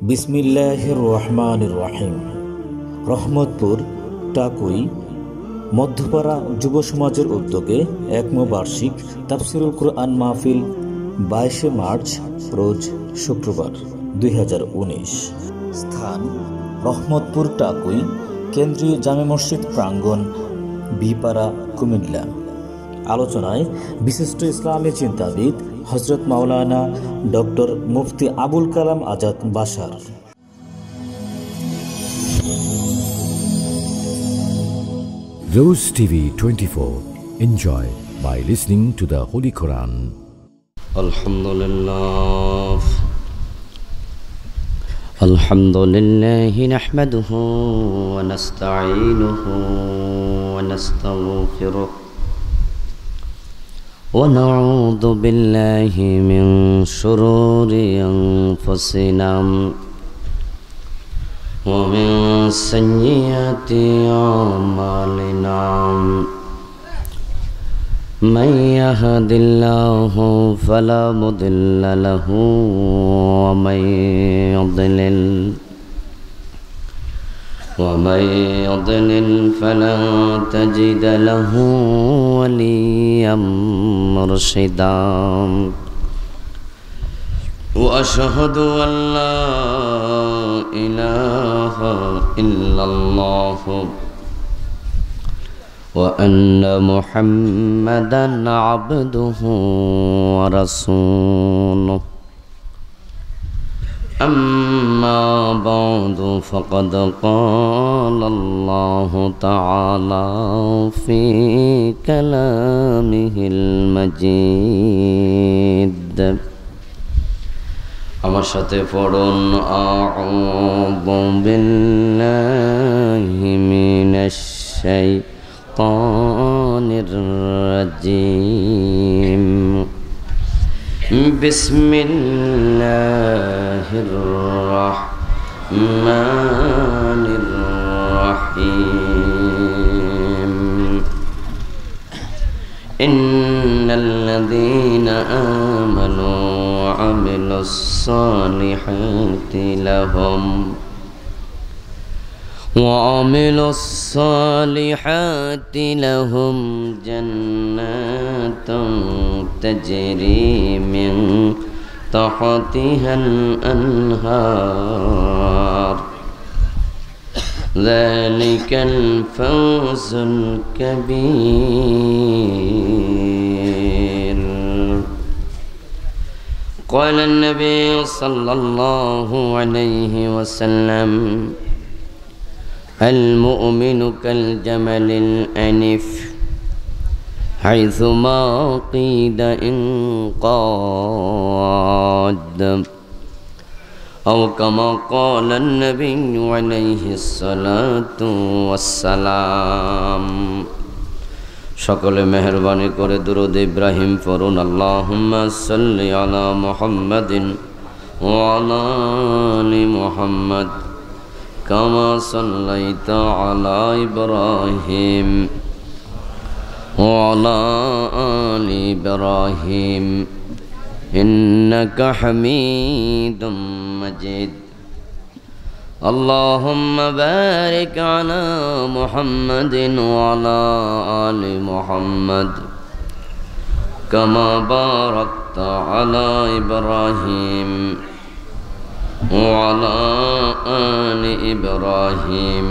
বিসমিল্লাহির রহমানির রহিম। রহমতপুর টাকুই মধ্যপাড়া যুব সমাজের উদ্যোগে একমবার্ষিক তাফসিরুল কুরআন মাহফিল 22 মার্চ রোজ শুক্রবার 2019। স্থান রহমতপুর টাকুই কেন্দ্রীয় জামে মসজিদ প্রাঙ্গণ, বিপাড়া, কুমিল্লা। আলোচনায় বিশিষ্ট ইসলামী চিন্তাবিদ Hazrat Maulana doctor Mufti Abul Kalam Azad Bashar. Rose TV 24. Enjoy by listening to the Holy Quran. Alhamdulillah nahmaduhu wa nasta'inuhu wa nastaghfiruh wa na'udhu billahi min shururi anfusina wa min sayyiati a'malina. من يهد الله فلا مضل له ومن يضلل فلا تجد له وليا مرشدا. وأشهد أن لا إله إلا الله وأن محمدًا عبده ورسوله. أما بعد فقد قال الله تعالى في كلامه المجيد. আমার সাথে পড়ুন আউযু বিল্লাহি মিনাশ الشيطان الرجيم. بسم الله الرحمن الرحيم. إن الذين آمنوا وعملوا الصالحات لهم جنات تجري من تحتها الأنهار. ذلك الفوز الكبير. قال النبي صلى الله عليه وسلم: المؤمن كالجمل الأنف حيثما قيد انقاد. أو كما قال النبي عليه الصلاة والسلام. সকলে মেহেরবানি করে দুরূদ ইব্রাহিম পড়ুন। আল্লাহুম্মা সাল্লি আলা মুহাম্মাদিন ওয়া আলা আলি মুহাম্মাদ كما صليت على إبراهيم وعلى آل إبراهيم إنك حميد مجيد. اللهم بارك على محمد وعلى آل محمد كما باركت على إبراهيم وعلى آل إبراهيم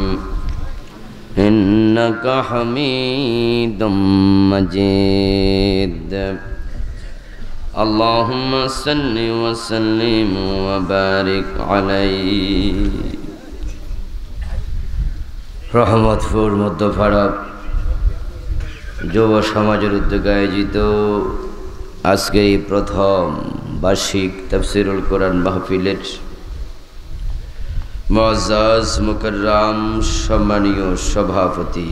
إنك حميد مجيد. اللهم صل وسلم وبارك عليه. রহমতপুর মধ্যপাড়া যুব সমাজের উদ্যোগে আয়োজিত আজকে এই প্রথম বার্ষিক তাফসিরুল কোরআন মাহফিলের মুআজ্জাজ মুকাররম সম্মানীয় সভাপতি,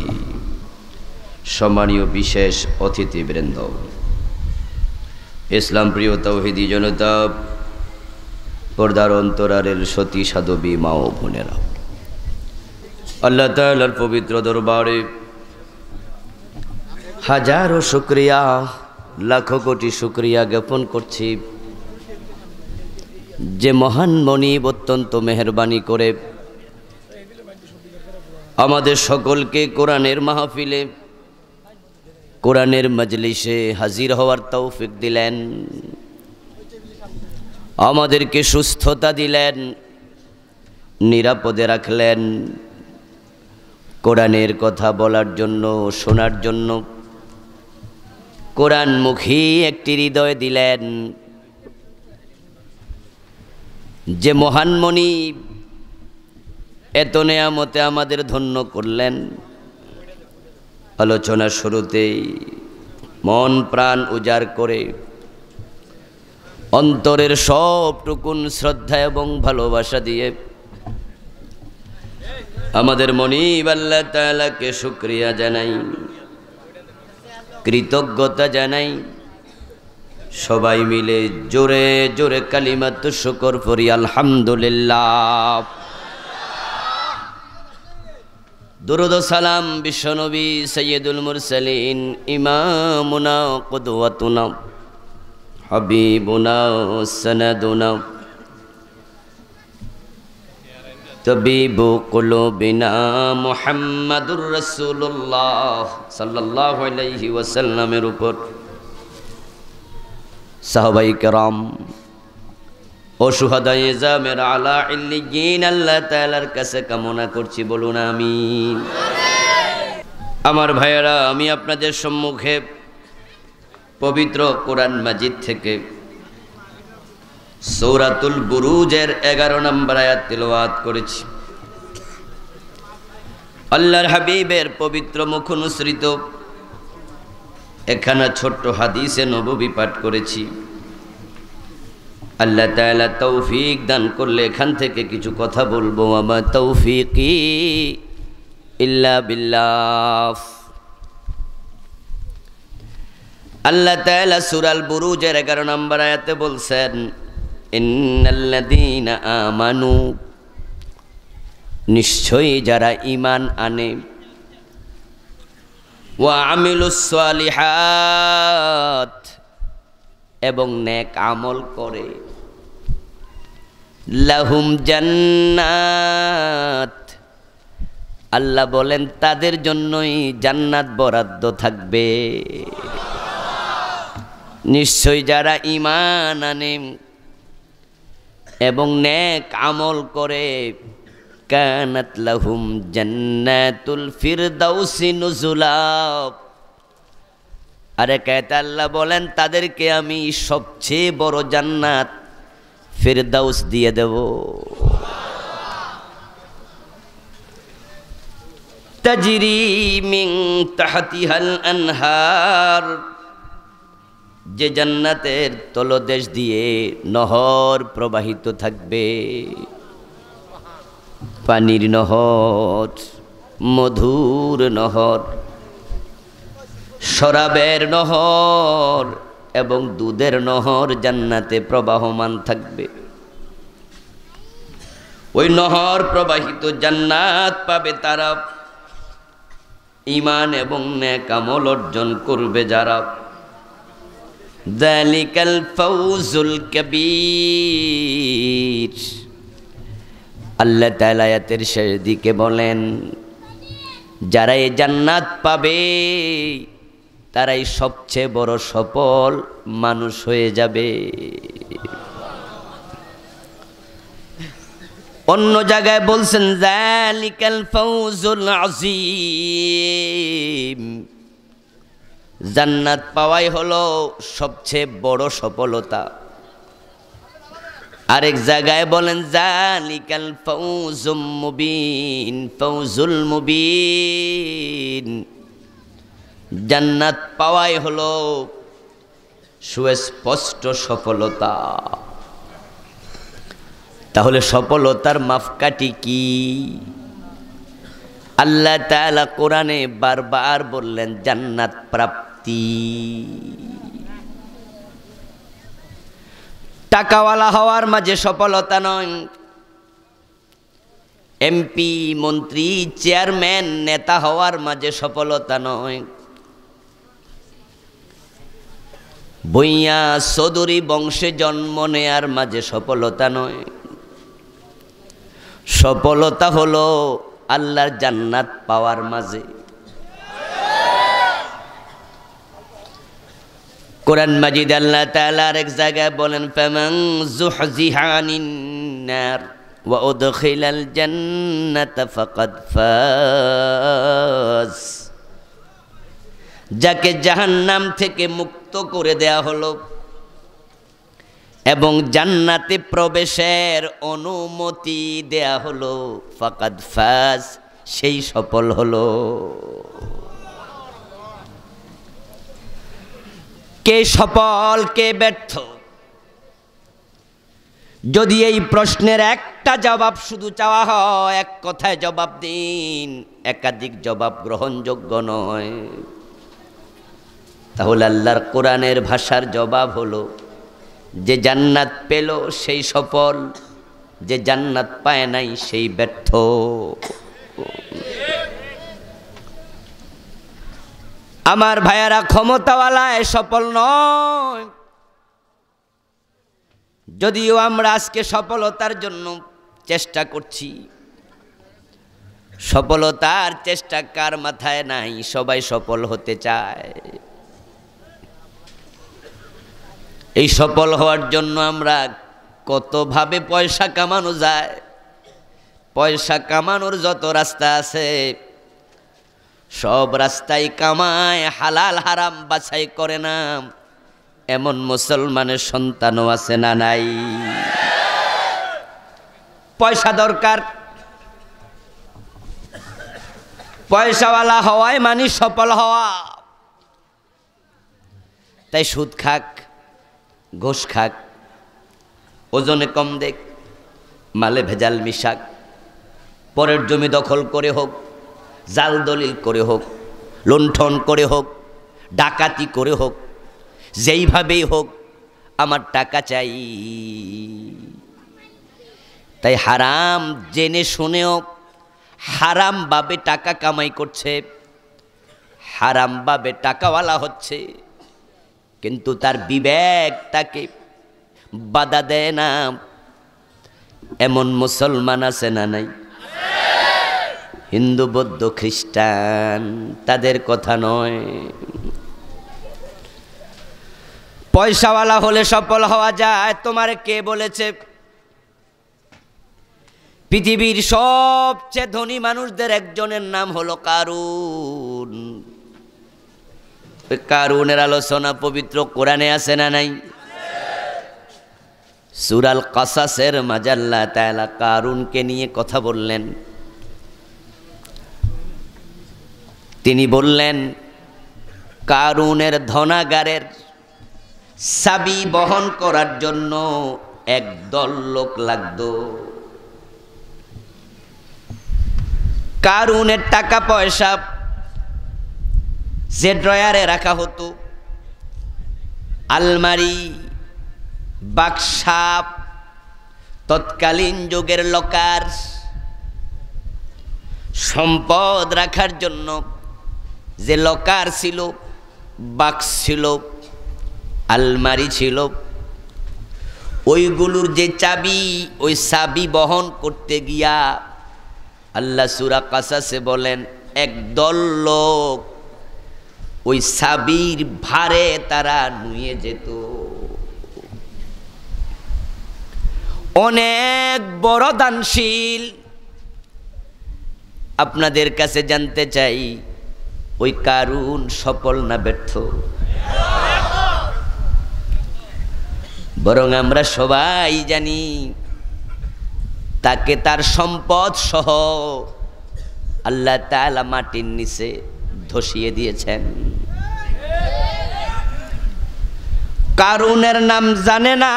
সম্মানীয় বিশেষ অতিথিবৃন্দ, ইসলাম প্রিয় তাওহীদি জনতা, পর্দার অন্তরালের সতী সাধবী মা ও বোনেরা, আল্লাহ তাআলার পবিত্র দরবারে হাজারো শুকরিয়া, লাখো কোটি শুকরিয়া জ্ঞাপন করছি যে মহান মনিব অত্যন্ত মেহেরবানি করে আমাদের সকলকে কোরআনের মাহফিলে কোরআনের মজলিসে হাজির হওয়ার তৌফিক দিলেন, আমাদেরকে সুস্থতা দিলেন, নিরাপদে রাখলেন, কোরআনের কথা বলার জন্য, শোনার জন্য কোরআনমুখী একটি হৃদয় দিলেন। যে মহান মনিব এত নেয়ামতে আমাদের ধন্য করলেন, আলোচনার শুরুতেই মন প্রাণ উজাড় করে অন্তরের সবটুকুন শ্রদ্ধা এবং ভালোবাসা দিয়ে আমাদের মনিব আল্লাহ তাআলাকে শুকরিয়া জানাই, কৃতজ্ঞতা জানাই। সবাই মিলে জোরে জোরে কালিমাত শুকর পড়ি আলহামদুলিল্লাহ। দুরুদ ও সালাম বিশ্বনবী সৈয়দুল মুরসালিন ইমামুনা কুদওয়াতুনা হাবিবুনা সনদুনা তবিবু কুলুবিনা মুহাম্মাদুর রাসূলুল্লাহ সাল্লাল্লাহু আলাইহি ওয়াসাল্লামের উপর সাহাবায়ে কেরাম ও শুহাদায়ে জামের আলা ইল্লিয়িন আল্লাহ তাআলার কাছে কামনা করছি, বলুন আমিন। আমার ভাইয়েরা, আমি আপনাদের সম্মুখে পবিত্র কোরআন মাজিদ থেকে সূরাতুল বুরুজের 11 নম্বর আয়াত তিলাওয়াত করেছি। আল্লাহর হাবিবের পবিত্র মুখ অনুসৃত একখানা ছোট্ট হাদিসে নববী পাঠ করেছি। আল্লাহ তাআলা তৌফিক দান করলে এখান থেকে কিছু কথা বলবো। আমা তৌফিকি ইল্লা বিল্লাহ। আল্লাহ তাআলা সূরাল বুরুজের 11 নম্বর আয়াতে বলছেন, ইন্নাল্লাযীনা আমানু, নিশ্চয়ই যারা ঈমান আনে, ওয়া আমিলুস সালিহাত, এবং নেক আমল করে, লাহুম জান্নাত, আল্লাহ বলেন তাদের জন্যই জান্নাত বরাদ্দ থাকবে। নিশ্চয় যারা ঈমান আনে এবং নেক আমল করে, কানাত লাহুম জান্নাতুল ফিরদাউসি নুজুলা, আরে কায়তা আল্লাহ বলেন তাদেরকে আমি সবচেয়ে বড় জান্নাত ফিরদাউস দিয়ে দেব। তাজরি মিন তাহতিহাল আনহার, যে জান্নাতের তলদেশ দিয়ে নহর প্রবাহিত থাকবে, পানির নহর, মধুর নহর, শরাবের নহর এবং দুধের নহর জান্নাতে প্রবাহমান থাকবে। ওই নহর প্রবাহিত জান্নাত পাবে তারা ঈমান এবং নেক আমল অর্জন করবে যারা। যালিকাল ফাউজুল কাবীর। আল্লাহ তাআলা আয়াতের শেষ দিকে বলেন, যারা এই জান্নাত পাবে তারাই সবচেয়ে বড় সফল মানুষ হয়ে যাবে। অন্য জায়গায় বলছেন, যালিকাল ফাউজুল আযীম, জান্নাত পাওয়াই হলো সবচেয়ে বড় সফলতা। আরেক জায়গায় বলেন, যালিকাল ফাউজুম মুবিন, ফাউজুল মুবিন, জান্নাত পাওয়াই হলো সুস্পষ্ট সফলতা। তাহলে সফলতার মাপকাঠি কি? আল্লাহ তাআলা কোরআনে বারবার বললেন জান্নাত প্রাপ্তি। টাকাওয়ালা হওয়ার মাঝে সফলতা নয়, এমপি, মন্ত্রী, চেয়ারম্যান, নেতা হওয়ার মাঝে সফলতা নয়, ভূঁইয়া চৌধুরী বংশে জন্ম নেয়ার মাঝে সফলতা নয়, সফলতা হলো আল্লাহর জান্নাত পাওয়ার মাঝে। কোরআন মাজিদ আল্লাহ তাআলা আরেক জায়গায় বলেন, ফামান যুহজিহা আনিন নার ওয়া উদখিলাল জান্নাতা ফাকাদ ফাজ। যাকে জাহান্নাম থেকে মুক্ত করে দেয়া হলো এবং জান্নাতে প্রবেশের অনুমতি দেয়া হলো, ফাকাদ ফাজ, সেই সফল হলো। কে সফল কে ব্যর্থ? যদি এই প্রশ্নের একটা জবাব শুধু চাওয়া হয়, এক কথায় জবাব দিন, একাধিক জবাব গ্রহণযোগ্য নয়, তাহলে আল্লাহর কোরআনের ভাষার জবাব হলো, যে জান্নাত পেল সেই সফল, যে জান্নাত পায় নাই সেই ব্যর্থ। আমার ভাইয়ারা, ক্ষমতাওয়ালায় সফল নয়। যদিও আমরা আজকে সফলতার জন্য চেষ্টা করছি, সফলতার চেষ্টা কার মাথায় নাই? সবাই সফল হতে চায়। এই সফল হওয়ার জন্য আমরা কতভাবে পয়সা কামানো যায়, পয়সা কামানোর যত রাস্তা আছে সব রাস্তায় কামায়, হালাল হারাম বাছাই করে না এমন মুসলমানের সন্তানও আছে না নাই? পয়সা দরকার, পয়সাওয়ালা হওয়ায় মানে সফল হওয়া। তাই সুদ খাক, ঘুষ খাক, ওজনে কম দেখ, মালে ভেজাল মিশাক, পরের জমি দখল করে হোক, জাল দলিল করে হোক, লুণ্ঠন করে হোক, ডাকাতি করে হোক, যেইভাবেই হোক আমার টাকা চাই। তাই হারাম জেনে শুনেও হারামভাবে টাকা কামাই করছে, হারামভাবে টাকাওয়ালা হচ্ছে, কিন্তু তার বিবেক তাকে বাধা দেয় না। এমন মুসলমান আছে না নাই? হিন্দু, বৌদ্ধ, খ্রিস্টান, তাদের কথা নয়। পয়সাওয়ালা হলে সফল হওয়া যায়, তোমার কে বলেছে? পৃথিবীর সবচেয়ে ধনী মানুষদের একজনের নাম হলো কারুন। কারুনের আলোচনা পবিত্র কোরআনে আছে না নাই? সূরা আল কাসাসের মাঝে আল্লাহ তাআলা কারুনকে নিয়ে কথা বললেন। তিনি বললেন, কারুনের ধনাগারের চাবি বহন করার জন্য একদল লোক লাগতো। কারুনের টাকা পয়সা যে ড্রয়ারে রাখা হতো, আলমারি, বাক্সা, তৎকালীন যুগের লকার, সম্পদ রাখার জন্য যে লকার ছিল, বাক্স ছিল, আলমারি ছিল, ওইগুলোর যে চাবি, ওই চাবি বহন করতে গিয়া আল্লাহ সূরা কাসাসে বলেন, একদল লোক ওই চাবির ভারে তারা নুয়ে যেত। অনেক বড় দানশীল। আপনাদের কাছে জানতে চাই, ওই কারুন সফল না ব্যর্থ? বরং আমরা সবাই জানি তাকে তার সম্পদ সহ আল্লাহ তাআলা মাটির নিচে ধসিয়ে দিয়েছেন। কারুনের নাম জানে না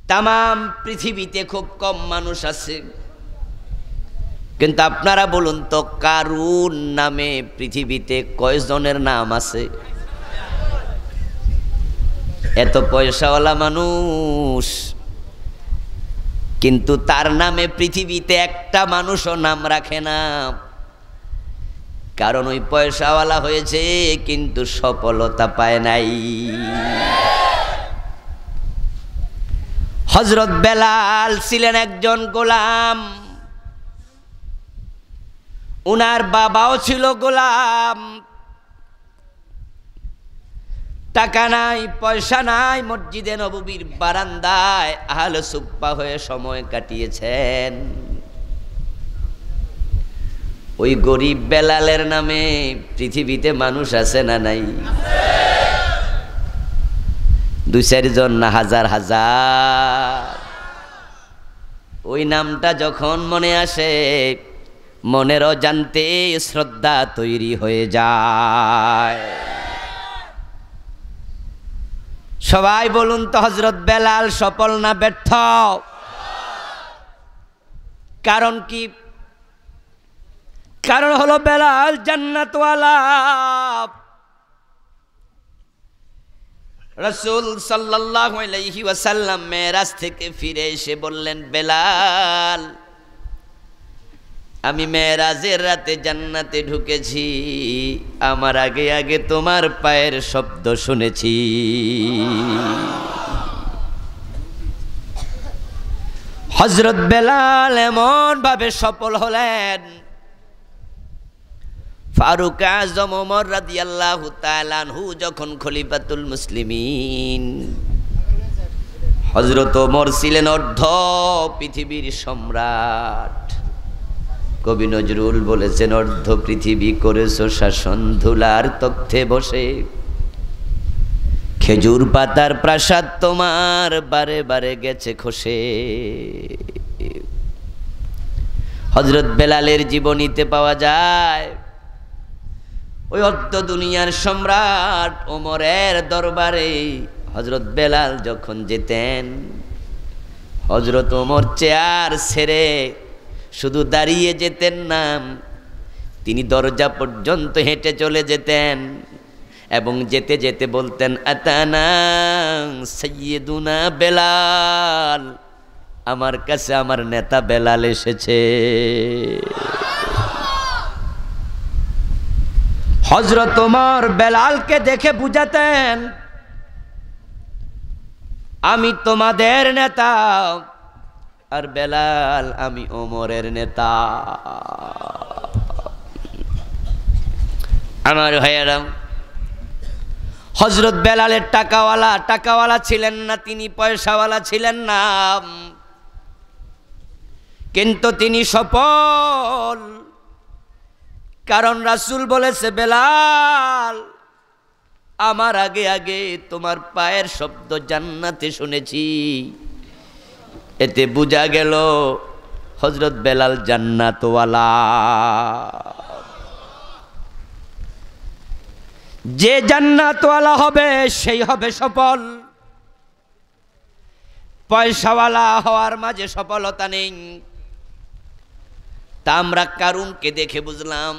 তামাম পৃথিবীতে খুব কম মানুষ আছে, কিন্তু আপনারা বলুন তো, কারুন নামে পৃথিবীতে কয়জনের নাম আছে? এত পয়সাওয়ালা মানুষ, কিন্তু তার নামে পৃথিবীতে একটা মানুষও নাম রাখে না। কারণ ওই পয়সাওয়ালা হয়েছে কিন্তু সফলতা পায় নাই। হযরত বেলাল ছিলেন একজন গোলাম, উনার বাবাও ছিল গোলাম। টাকা নাই, পয়সা নাই, মসজিদে নববীর বারান্দায় আহলে সুফফা হয়ে সময় কাটিয়েছেন। ওই গরিব বেলালের নামে পৃথিবীতে মানুষ আছে না নাই? দুই চারজন না, হাজার হাজার। ওই নামটা যখন মনে আসে, মনের অজান্তে শ্রদ্ধা তৈরি হয়ে যায়। সবাই বলুন তো, হযরত বেলাল সফল না ব্যর্থ? কারণ কি? কারণ হলো বেলাল জান্নাতওয়ালা। রাসূল সাল্লাল্লাহু আলাইহি ওয়াসাল্লাম মেরাজ থেকে ফিরে এসে বললেন, বেলাল, আমি মেরাজের রাতে জান্নাতে ঢুকেছি, আমার আগে আগে তোমার পায়ের শব্দ শুনেছি। হযরত বেলাল এমন ভাবে সফল হলেন, ফারুক আজম ওমর রাদিয়াল্লাহু তাআলা আনহু যখন খলিফাতুল মুসলিমিন, হযরত ওমর ছিলেন অর্ধ পৃথিবীর সম্রাট। কবি নজরুল বলেছেন, অর্ধ পৃথিবী করেছো শাসন, ধুলার তখ্তে বসে, খেজুর পাতার প্রাসাদ তোমার বারে বারে গেছে খসে। হযরত বেলালের জীবনীতে পাওয়া যায়, ওই অর্ধ দুনিয়ার সম্রাট ওমরের দরবারে হযরত বেলাল যখন যেতেন, হযরত ওমর চেয়ার ছেড়ে শুধু দাঁড়িয়ে যেতেন না, তিনি দরজা পর্যন্ত হেঁটে চলে যেতেন এবং যেতে যেতে বলতেন, আতানা সাইয়্যিদুনা বেলাল, আমার কাছে আমার নেতা বেলাল এসেছে। হযরত ওমর বেলালকে দেখে বুঝাতেন, আমি তোমাদের নেতা, আর বেলাল আমি ওমরের নেতা। আমার ভাইয়েরা, হযরত বেলালের টাকাওয়ালা ছিলেন না, তিনি পয়সাওয়ালা ছিলেন না, কিন্তু তিনি সফল। কারণ রাসূল বলেছে, বেলাল, আমার আগে আগে তোমার পায়ের শব্দ জান্নাতে শুনেছি। এতে বোঝা গেল হযরত বেলাল জান্নাতওয়ালা। যে জান্নাতওয়ালা হবে সেই হবে সফল। পয়সাওয়ালা হওয়ার মাঝে সফলতা নেই। তা আমরা কারুনকে দেখে বুঝলাম,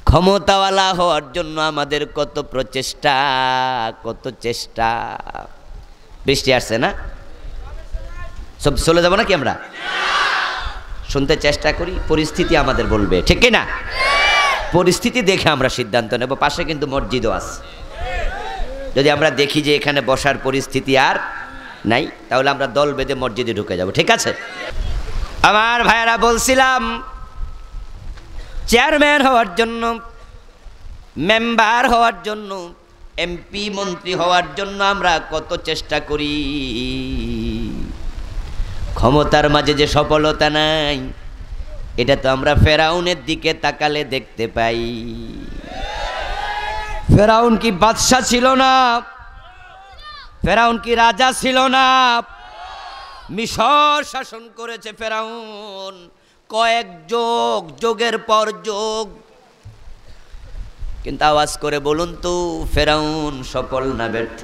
ক্ষমতাওয়ালা হওয়ার জন্য আমাদের কত প্রচেষ্টা, কত চেষ্টা। বৃষ্টি আসছে না? সব চলে যাব নাকি আমরা? শুনতে চেষ্টা করি, পরিস্থিতি আমাদের বলবে, ঠিক কি না? পরিস্থিতি দেখে আমরা সিদ্ধান্ত নেব। পাশে কিন্তু মসজিদও আছে। যদি আমরা দেখি যে এখানে বসার পরিস্থিতি আর নাই, তাহলে আমরা দল বেঁধে মসজিদে ঢুকে যাব, ঠিক আছে? আমার ভাইয়েরা, বলছিলাম চেয়ারম্যান হওয়ার জন্য, মেম্বার হওয়ার জন্য, এমপি মন্ত্রী হওয়ার জন্য আমরা কত চেষ্টা করি। ক্ষমতার মাঝে যে সফলতা নাই, এটা তো আমরা ফেরাউনের দিকে তাকালে দেখতে পাই। ফেরাউন কি বাদশা ছিল না? ফেরাউন কি রাজা ছিল না? মিশর শাসন করেছে ফেরাউন কয়েক যুগের পর যুগ। কিন্তু আওয়াজ করে বলুন তো, ফেরাউন সফল না ব্যর্থ?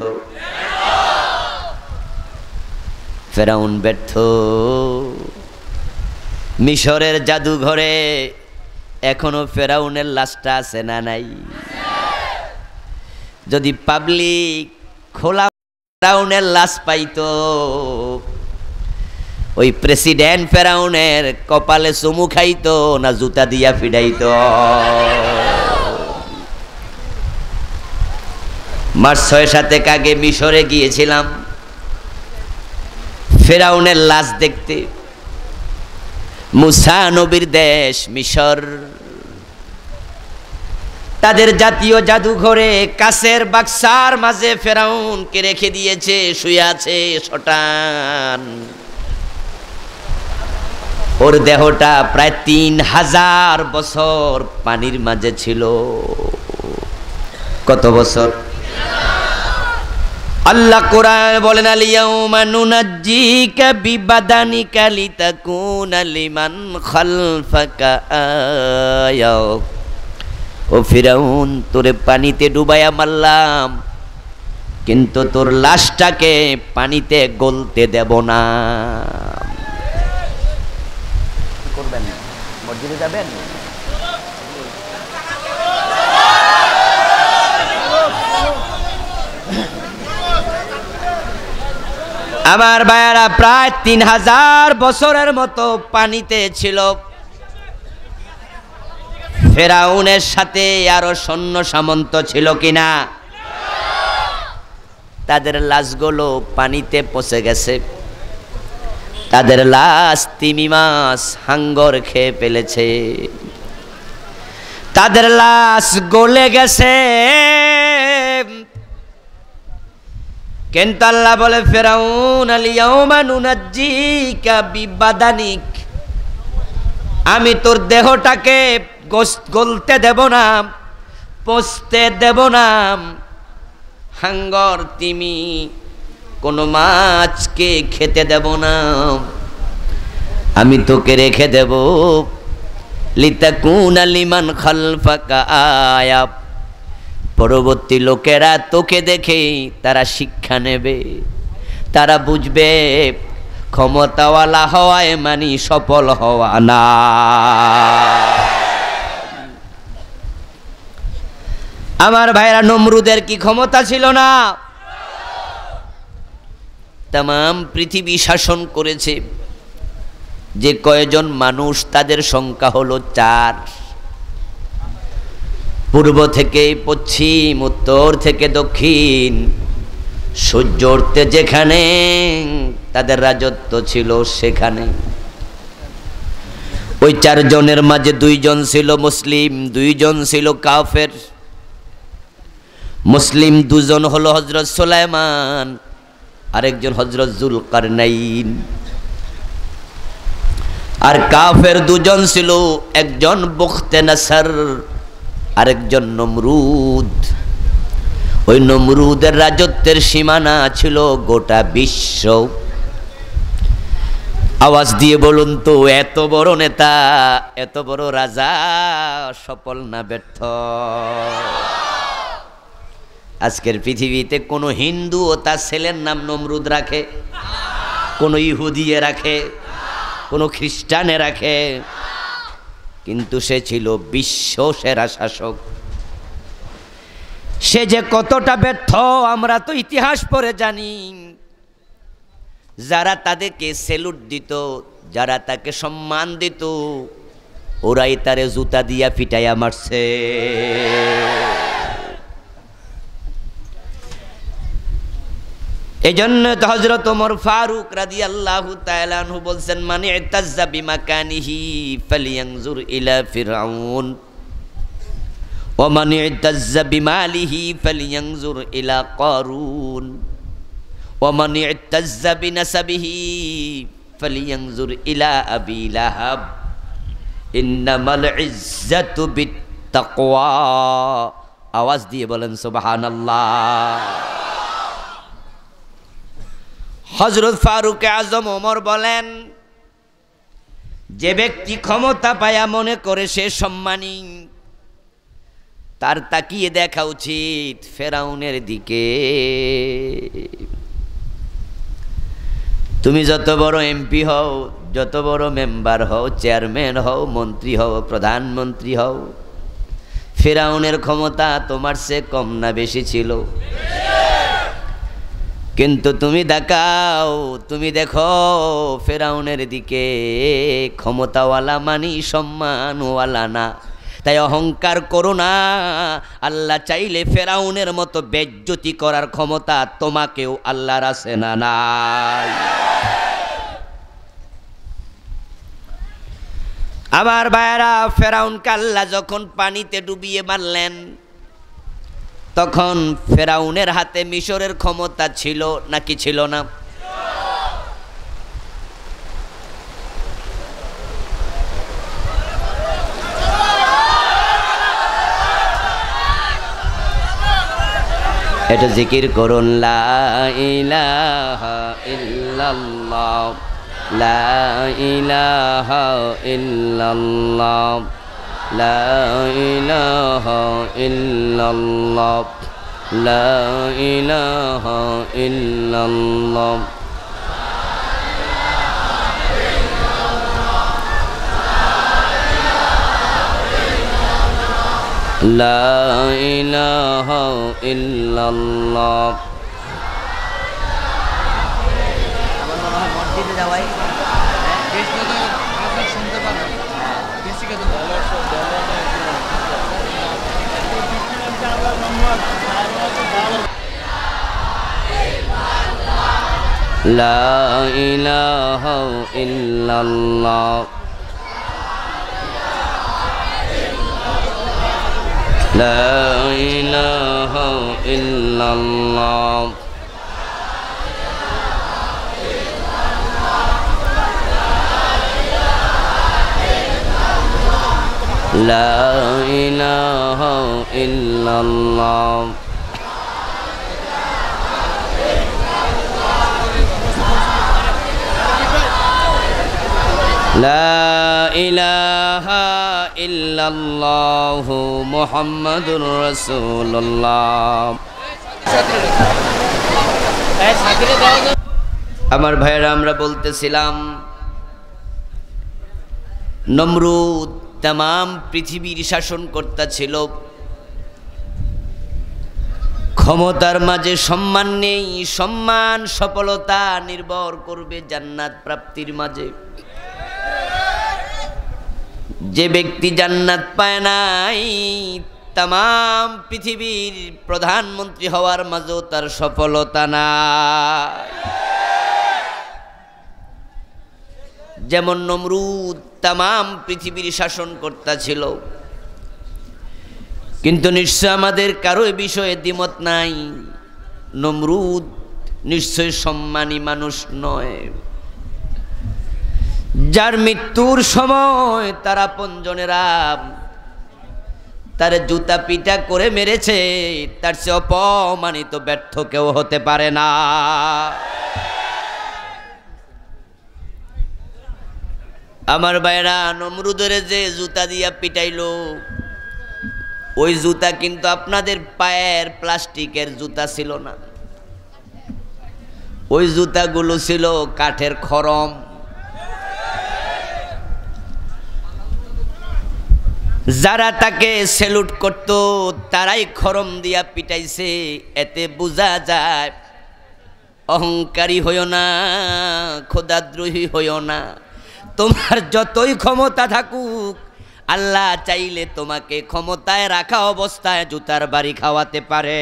ফেরাউন ব্যর্থ। মিশরের জাদুঘরে এখনো ফেরাউনের লাশটা আছে না নাই? যদি পাবলিক খোলা ফেরাউনের লাশ পাইতো, ওই প্রেসিডেন্ট ফেরাউনের কপালে চুমু খাইতো না জুতা দিয়া ফিডাইতো? মাস 6-7 আগে মিশরে গিয়েছিলাম ফেরাউনের লাশ দেখতে। মুসা নবীর দেশ মিশর, তাদের জাতীয় জাদুঘরে কাচের বাক্সার মাঝে ফেরাউনকে রেখে দিয়েছে, শুয়ে আছে শটান। ওর দেহটা প্রায় 3000 বছর পানির মাঝে ছিল। কত বছর? আল্লাহ কোরআন বলেন, আলিয়াউমা নুনাজ্জিকা বিবাদানিকা লিতাকুনা লিমান খালফাকা আয়া। ও ফিরাউন, তোরে পানিতে ডুবাইয়া মারলাম, কিন্তু তোর লাশটাকে পানিতে গলতে দেব না। করবেন না, মসজিদে যাবেন? আমার ভাইয়ারা, প্রায় 3000 বছরের মতো পানিতে ছিল। ফেরাউনের সাথে আরো সৈন্য সামন্ত ছিল কিনা? তাদের লাশগুলো পানিতে পচে গেছে, তাদের লাশ তিমি মাছ হাঙ্গর খেয়ে ফেলেছে, তাদের লাশ গলে গেছে। কিন্তু আল্লাহ বলে, ফেরাউন আলিয়াউমা নুনাজ্জিকা বিবাদানিক, আমি তোর দেহটাকে গলতে দেব না, পচতে দেব না। হাঙ্গর তিমি কোনো মাছকে খেতে দেব না, আমি তোকে রেখে দেব। লিতাকুনা লিমান খালফাকা আয়া, পরবর্তী লোকেরা তোকে দেখে তারা শিক্ষা নেবে, তারা বুঝবে ক্ষমতাওয়ালা হওয়ায় মানি সফল হওয়া না। আমার ভাইরা, নমরুদের কি ক্ষমতা ছিল না? তাম পৃথিবী শাসন করেছে। যে কয়জন মানুষ, তাদের সংখ্যা হলো 4। পূর্ব থেকে পশ্চিম, উত্তর থেকে দক্ষিণ, সূর্য উঠতে যেখানে তাদের রাজত্ব ছিল সেখানে। ওই 4 জনের মাঝে 2 জন ছিল মুসলিম, 2 জন ছিল কাফের। মুসলিম 2 জন হলো হযরত সুলাইমান, আরেকজন হযরত যুলকারনাইন। আর কাফের 2 জন ছিল, একজন বখতে নাসর, আরেকজন নমরুদ। ওই নমরুদের রাজত্বের সীমানা ছিল গোটা বিশ্ব। আওয়াজ দিয়ে বলুন তো, এত বড় নেতা, এত বড় রাজা সফল না ব্যর্থ? আজকের পৃথিবীতে কোনো হিন্দু ও তার ছেলের নাম নমরুদ রাখে? কোনো ইহুদিয়ে রাখে? কোনো খ্রিস্টানে রাখে? কিন্তু সে ছিল বিশ্ব সেরা শাসক। সে যে কতটা ব্যর্থ আমরা তো ইতিহাস পড়ে জানি। যারা তাদেরকে সেলুট দিত, যারা তাকে সম্মান দিত, ওরাই তারে জুতা দিয়া পিটাইয়া মারছে। এজন্য তো হযরত ওমর ফারুক রাদিয়াল্লাহু তাআলা আনহু বলছেন, মান ইতাজ্জা বিমাকানিহি ফালিয়ানজুর ইলা ফিরআউন ওয়া মান ইতাজ্জা বিমালিহি ফালিয়ানজুর ইলা কারুন ওয়া মান ইতাজ্জা বিনাসাবিহি ফালিয়ানজুর ইলা আবি লাহাব ইন্নামাল ইজ্জাতু বিত্তাকওয়া। আওয়াজ দিয়ে বলেন সুবহানাল্লাহ। হযরত ফারুক আজম ওমর বলেন, যে ব্যক্তি ক্ষমতা পায়া মনে করে সে সম্মানী, তার তাকিয়ে দেখা উচিত ফেরাউনের দিকে। তুমি যত বড় এমপি হও, যত বড় মেম্বার হও, চেয়ারম্যান হও, মন্ত্রী হও, প্রধানমন্ত্রী হও, ফেরাউনের ক্ষমতা তোমার চেয়ে কম না বেশি ছিল? কিন্তু তুমি দেখাও, তুমি দেখো ফেরাউনের দিকে, ক্ষমতাওয়ালা মানি সম্মানওয়ালা না। তাই অহংকার করো না। আল্লাহ চাইলে ফেরাউনের মতো বেজ্জতি করার ক্ষমতা তোমাকেও আল্লাহর আছে না নাই? আমার ভাইয়েরা, ফেরাউনকে আল্লাহ যখন পানিতে ডুবিয়ে মারলেন, তখন ফেরাউনের হাতে মিশরের ক্ষমতা ছিল নাকি ছিল না? এটা জিকির করুন, লা ইলাহা ইল্লাল্লাহ, লা ইলাহা ইল্লাল্লাহ, লা ইলাহা ইল্লাল্লাহ, লা ইলাহা ইল্লাল্লাহ। লা ইলাহা ইল্লাল্লাহ। আমার মনে হয় মসজিদে যাওয়াই শুনতে পারো। লা ইলাহা ইল্লাল্লাহ, লা ইলাহা ইল্লাল্লাহ, লা ইলাহা ইল্লাল্লাহ। লা ইলাহা ইল্লাল্লাহু মুহাম্মাদুর রাসূলুল্লাহ। আমার ভাইয়েরা, আমরা বলতেছিলাম নমরুদ তাম পৃথিবীর শাসনকর্তা ছিল। ক্ষমতার মাঝে সম্মান নেই, সম্মান সফলতা নির্ভর করবে জান্নাত প্রাপ্তির মাঝে। যে ব্যক্তি জান্নাত পায় নাই, তাম পৃথিবীর প্রধানমন্ত্রী হওয়ার মাঝেও তার সফলতা নাই। যেমন নমরুদ তাম পৃথিবীর শাসনকর্তা ছিল, কিন্তু নিশ্চয় আমাদের কারো এ বিষয়ে দ্বিমত নাই, নমরুদ নিশ্চয় সম্মানী মানুষ নয়। যার মৃত্যুর সময় তার আপনজনেরা তার জুতা পিটা করে মেরেছে, তার চেয়ে অপমানিত ব্যর্থ কেউ হতে পারে না। আমার ভাইরা, নমরুদের যে জুতা দিয়া পিটাইলো, ওই জুতা কিন্তু আপনাদের পায়ের প্লাস্টিকের জুতা ছিল না, ওই জুতাগুলো ছিল কাঠের খড়ম। যারা তাকে স্যালুট করত তারাই খড়ম দিয়া পিটাইছে। এতে বোঝা যায় অহংকারী হইও না, খোদাদ্রোহী হইও না। তোমার যতই ক্ষমতা থাকুক, আল্লাহ চাইলে তোমাকে ক্ষমতায় রাখা অবস্থায় জুতার বাড়ি খাওয়াতে পারে।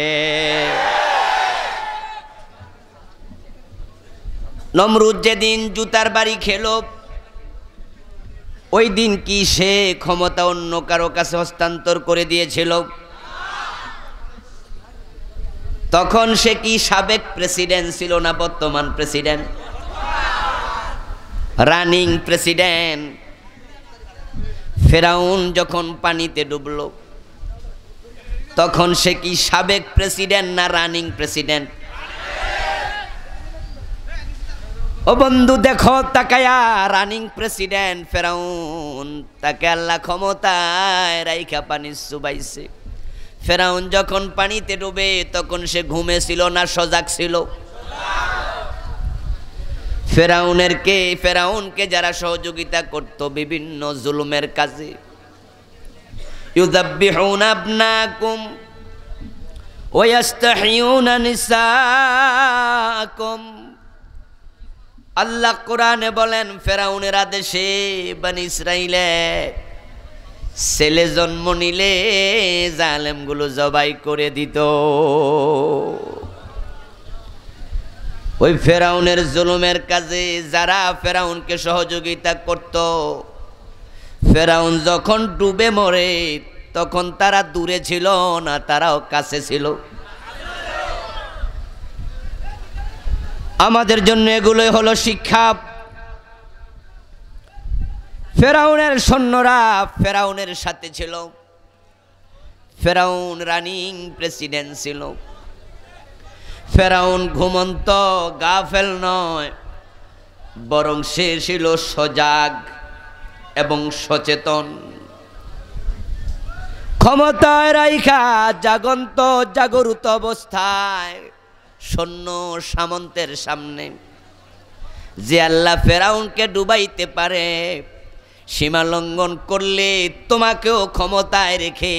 নমরুদ যেদিন জুতার বাড়ি খেলো, ওই দিন কি সে ক্ষমতা অন্য কারো কাছে হস্তান্তর করে দিয়েছিল? তখন সে কি সাবেক প্রেসিডেন্ট ছিল না বর্তমান প্রেসিডেন্ট, রানিং প্রেসিডেন্ট? ফেরাউন যখন পানিতে ডুবলো, তখন সে কি সাবেক প্রেসিডেন্ট না রানিং প্রেসিডেন্ট? ও বন্ধু, দেখো তাকায়া, রানিং প্রেসিডেন্ট ফেরাউন, তাকে আল্লাহ ক্ষমতায় রাইখা পানি চুবাইছে। ফেরাউন যখন পানিতে ডুবে, তখন সে ঘুমে ছিল না সজাগ ছিল? ফেরাউনকে যারা সহযোগিতা করত বিভিন্ন জুলুমের কাজে, ইউযাব্বিহুনা আবনাকুম ওয়াস্তাহিউনা নিসাকুম। আল্লাহ কোরআনে বলেন ফেরাউনের আদেশে বনি ইসরাইলে ছেলে জন্ম নিলে জালেমগুলো জবাই করে দিত। ওই ফেরাউনের জুলুমের কাজে যারা ফেরাউনকে সহযোগিতা করত, ফেরাউন যখন ডুবে মরে তখন তারা দূরে ছিল না, তারাও কাছে ছিল। আমাদের জন্য এগুলোই হলো শিক্ষা। ফেরাউনের সৈন্যরা ফেরাউনের সাথে ছিল। ফেরাউন রানিং প্রেসিডেন্ট ছিল। ফেরাউন ঘুমন্ত গাফেল নয়, বরং সে ছিল সজাগ এবং সচেতন। ক্ষমতায় রাইখা জাগন্ত জাগরুত অবস্থায় সৈন্য সামন্তের সামনে যে আল্লাহ ফেরাউনকে ডুবাইতে পারে, সীমা লঙ্ঘন করলে তোমাকেও ক্ষমতায় রেখে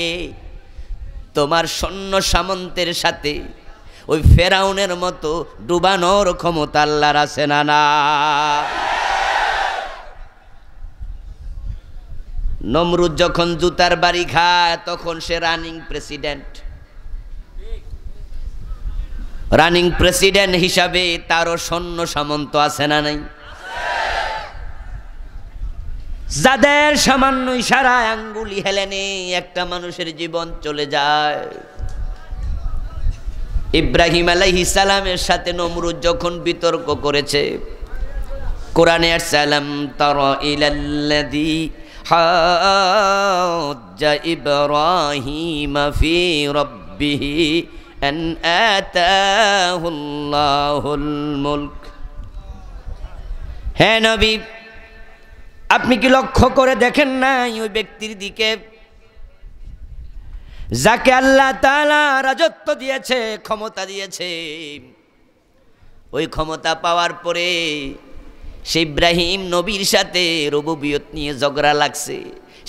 তোমার সৈন্য সামন্তের সাথে ওই ফেরাউনের মতো ডুবানোর ক্ষমতা আল্লাহর আছে না? না। নমরুদ যখন জুতার বাড়ি খায় তখন সে রানিং প্রেসিডেন্ট। রানিং প্রেসিডেন্ট হিসাবে তারও সৈন্য সামন্ত আছে না নাই? যাদের সামান্য ইশারায় আঙ্গুলি হেলেনে একটা মানুষের জীবন চলে যায়। ইব্রাহিম আলাইহিস সালামের সাথে নমরুদ যখন বিতর্ক করেছে, কোরআনে আসসালাম তারা ইলাল্লাযী হাজ্জা ইব্রাহিম ফি রাব্বিহি আন আতাহুল্লাহুল মুলক। হে নবী, আপনি কি লক্ষ্য করে দেখেন নাই ওই ব্যক্তির দিকে যাকে আল্লাহ তাআলা রাজত্ব দিয়েছে, ক্ষমতা দিয়েছে? ওই ক্ষমতা পাওয়ার পরে সে ইব্রাহিম নবীর সাথে রুবুবিয়ত নিয়ে ঝগড়া লাগছে।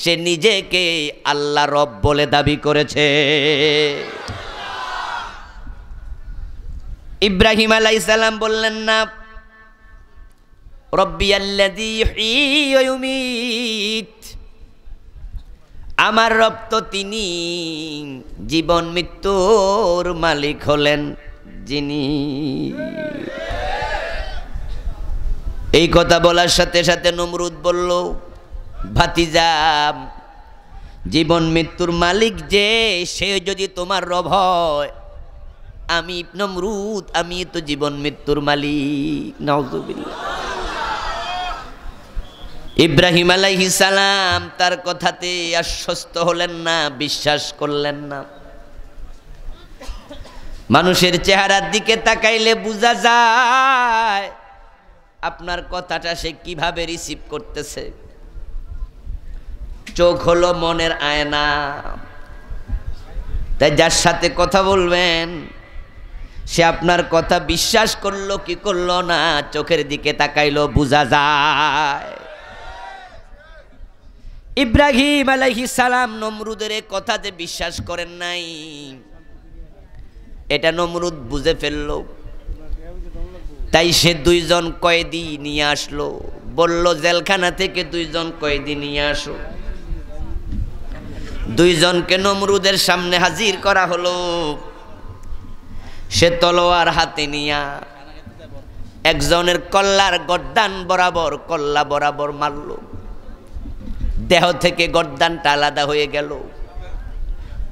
সে নিজেকে আল্লাহ রব বলে দাবি করেছে। ইব্রাহিম আলাইহিস সালাম বললেন না, রব্বি আল্লাযী ইহয়ী ওয়া ইউমীত, আমার রব তো তিনি জীবন মৃত্যুর মালিক হলেন যিনি। এই কথা বলার সাথে সাথে নমরুদ বলল, ভাতিজা, জীবন মৃত্যুর মালিক যে সে যদি তোমার রব হয়, আমি নমরুদ আমি তো জীবন মৃত্যুর মালিক। নাউযুবিল্লাহ। ইব্রাহিম আলাইহিস সালাম তার কথাতে আশ্বস্ত হলেন না, বিশ্বাস করলেন না। মানুষের চেহারার দিকে তাকাইলে বোঝা যায় আপনার কথাটা সে কিভাবে রিসিভ করতেছে। চোখ হলো মনের আয়না, তাই যার সাথে কথা বলবেন সে আপনার কথা বিশ্বাস করলো কি করলো না, চোখের দিকে তাকাইলো বোঝা যায়। ইব্রাহিম আলাইহিস সালাম নমরুদের কথা যে বিশ্বাস করেন নাই, এটা নমরুদ বুঝে ফেলল। তাই সে দুইজন কয়েদি নিয়ে আসলো, বলল জেলখানা থেকে দুইজন কয়েদি নিয়ে আসো। দুইজনকে নমরুদের সামনে হাজির করা হলো। সে তলোয়ার হাতে নিয়া একজনের কল্লার গর্দান বরাবর কল্লা বরাবর মারল। দেহ থেকে গর্দানটা আলাদা হয়ে গেল।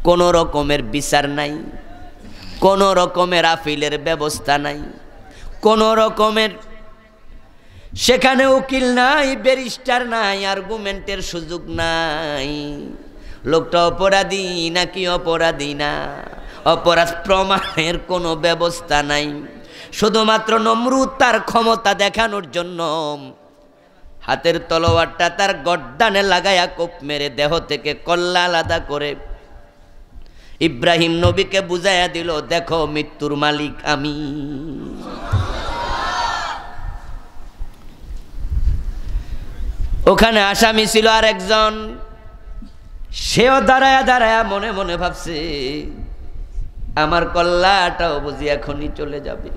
কোনো রকমের বিচার নাই, কোনো রকমের আপিলের ব্যবস্থা নাই, কোনো রকমের সেখানে উকিল নাই, ব্যারিস্টার নাই, আর্গুমেন্টের সুযোগ নাই। লোকটা অপরাধী নাকি অপরাধী না, অপরাধ প্রমাণের কোনো ব্যবস্থা নাই। শুধুমাত্র নমরুদ তার ক্ষমতা দেখানোর জন্য হাতের তলোয়ারটা তার গর্দানে লাগায়া কোপ মেরে দেহ থেকে কল্লা আলাদা করে ইব্রাহিম নবীকে বুঝাইয়া দিল, দেখো মৃত্যুর মালিক আমি। ওখানে আসামি ছিল আর একজন, সেও দাঁড়ায়া দাঁড়ায়া মনে মনে ভাবছে আমার কল্লাটাও বুঝি এখনই চলে যাবে।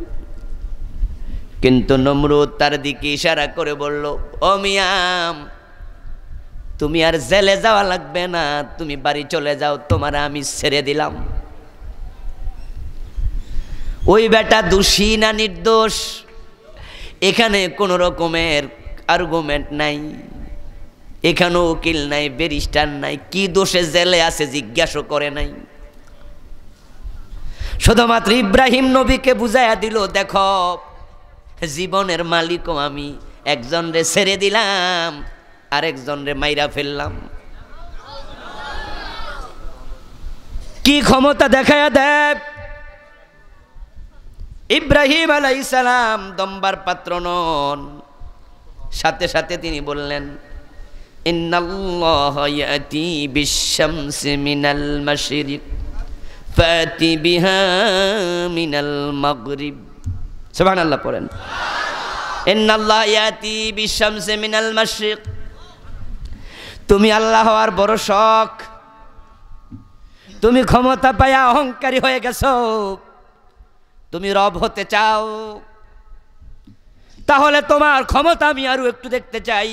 কিন্তু নমরুদ তার দিকে ইশারা করে বলল, ও মিয়াম, তুমি আর জেলে যাওয়া লাগবে না, তুমি বাড়ি চলে যাও, তোমার আমি ছেড়ে দিলাম। ওই বেটা দোষী না নির্দোষ, এখানে কোনো রকমের আর্গুমেন্ট নাই, এখানে উকিল নাই, ব্যারিস্টার নাই, কি দোষে জেলে আছে জিজ্ঞাসা করে নাই। শুধুমাত্র ইব্রাহিম নবীকে বুঝাইয়া দিল, দেখো জীবনের মালিকও আমি, একজন রে ছেড়ে দিলাম, আরেকজন রে মাইরা ফেললাম। কি ক্ষমতা দেখায়া দেব। ইব্রাহিম আলাইহিস সালাম দম্বার পাত্র নন। সাথে সাথে তিনি বললেন, ইন্নাল্লাহা ইয়াতি বিশ-শামসি মিনাল মাশরিক ফাতি বিহা মিনাল মাগরিব। সুবহানাল্লাহ পড়েন। ইন্নাল্লাহা ইয়াতি বিশ-শামসি মিনাল মাশরিক। তুমি আল্লাহ হওয়ার বড় শখ, তুমি ক্ষমতা পায়া অহংকারী হয়ে গেছো, তুমি রব হতে চাও, তাহলে তোমার ক্ষমতা আমি আরো একটু দেখতে চাই।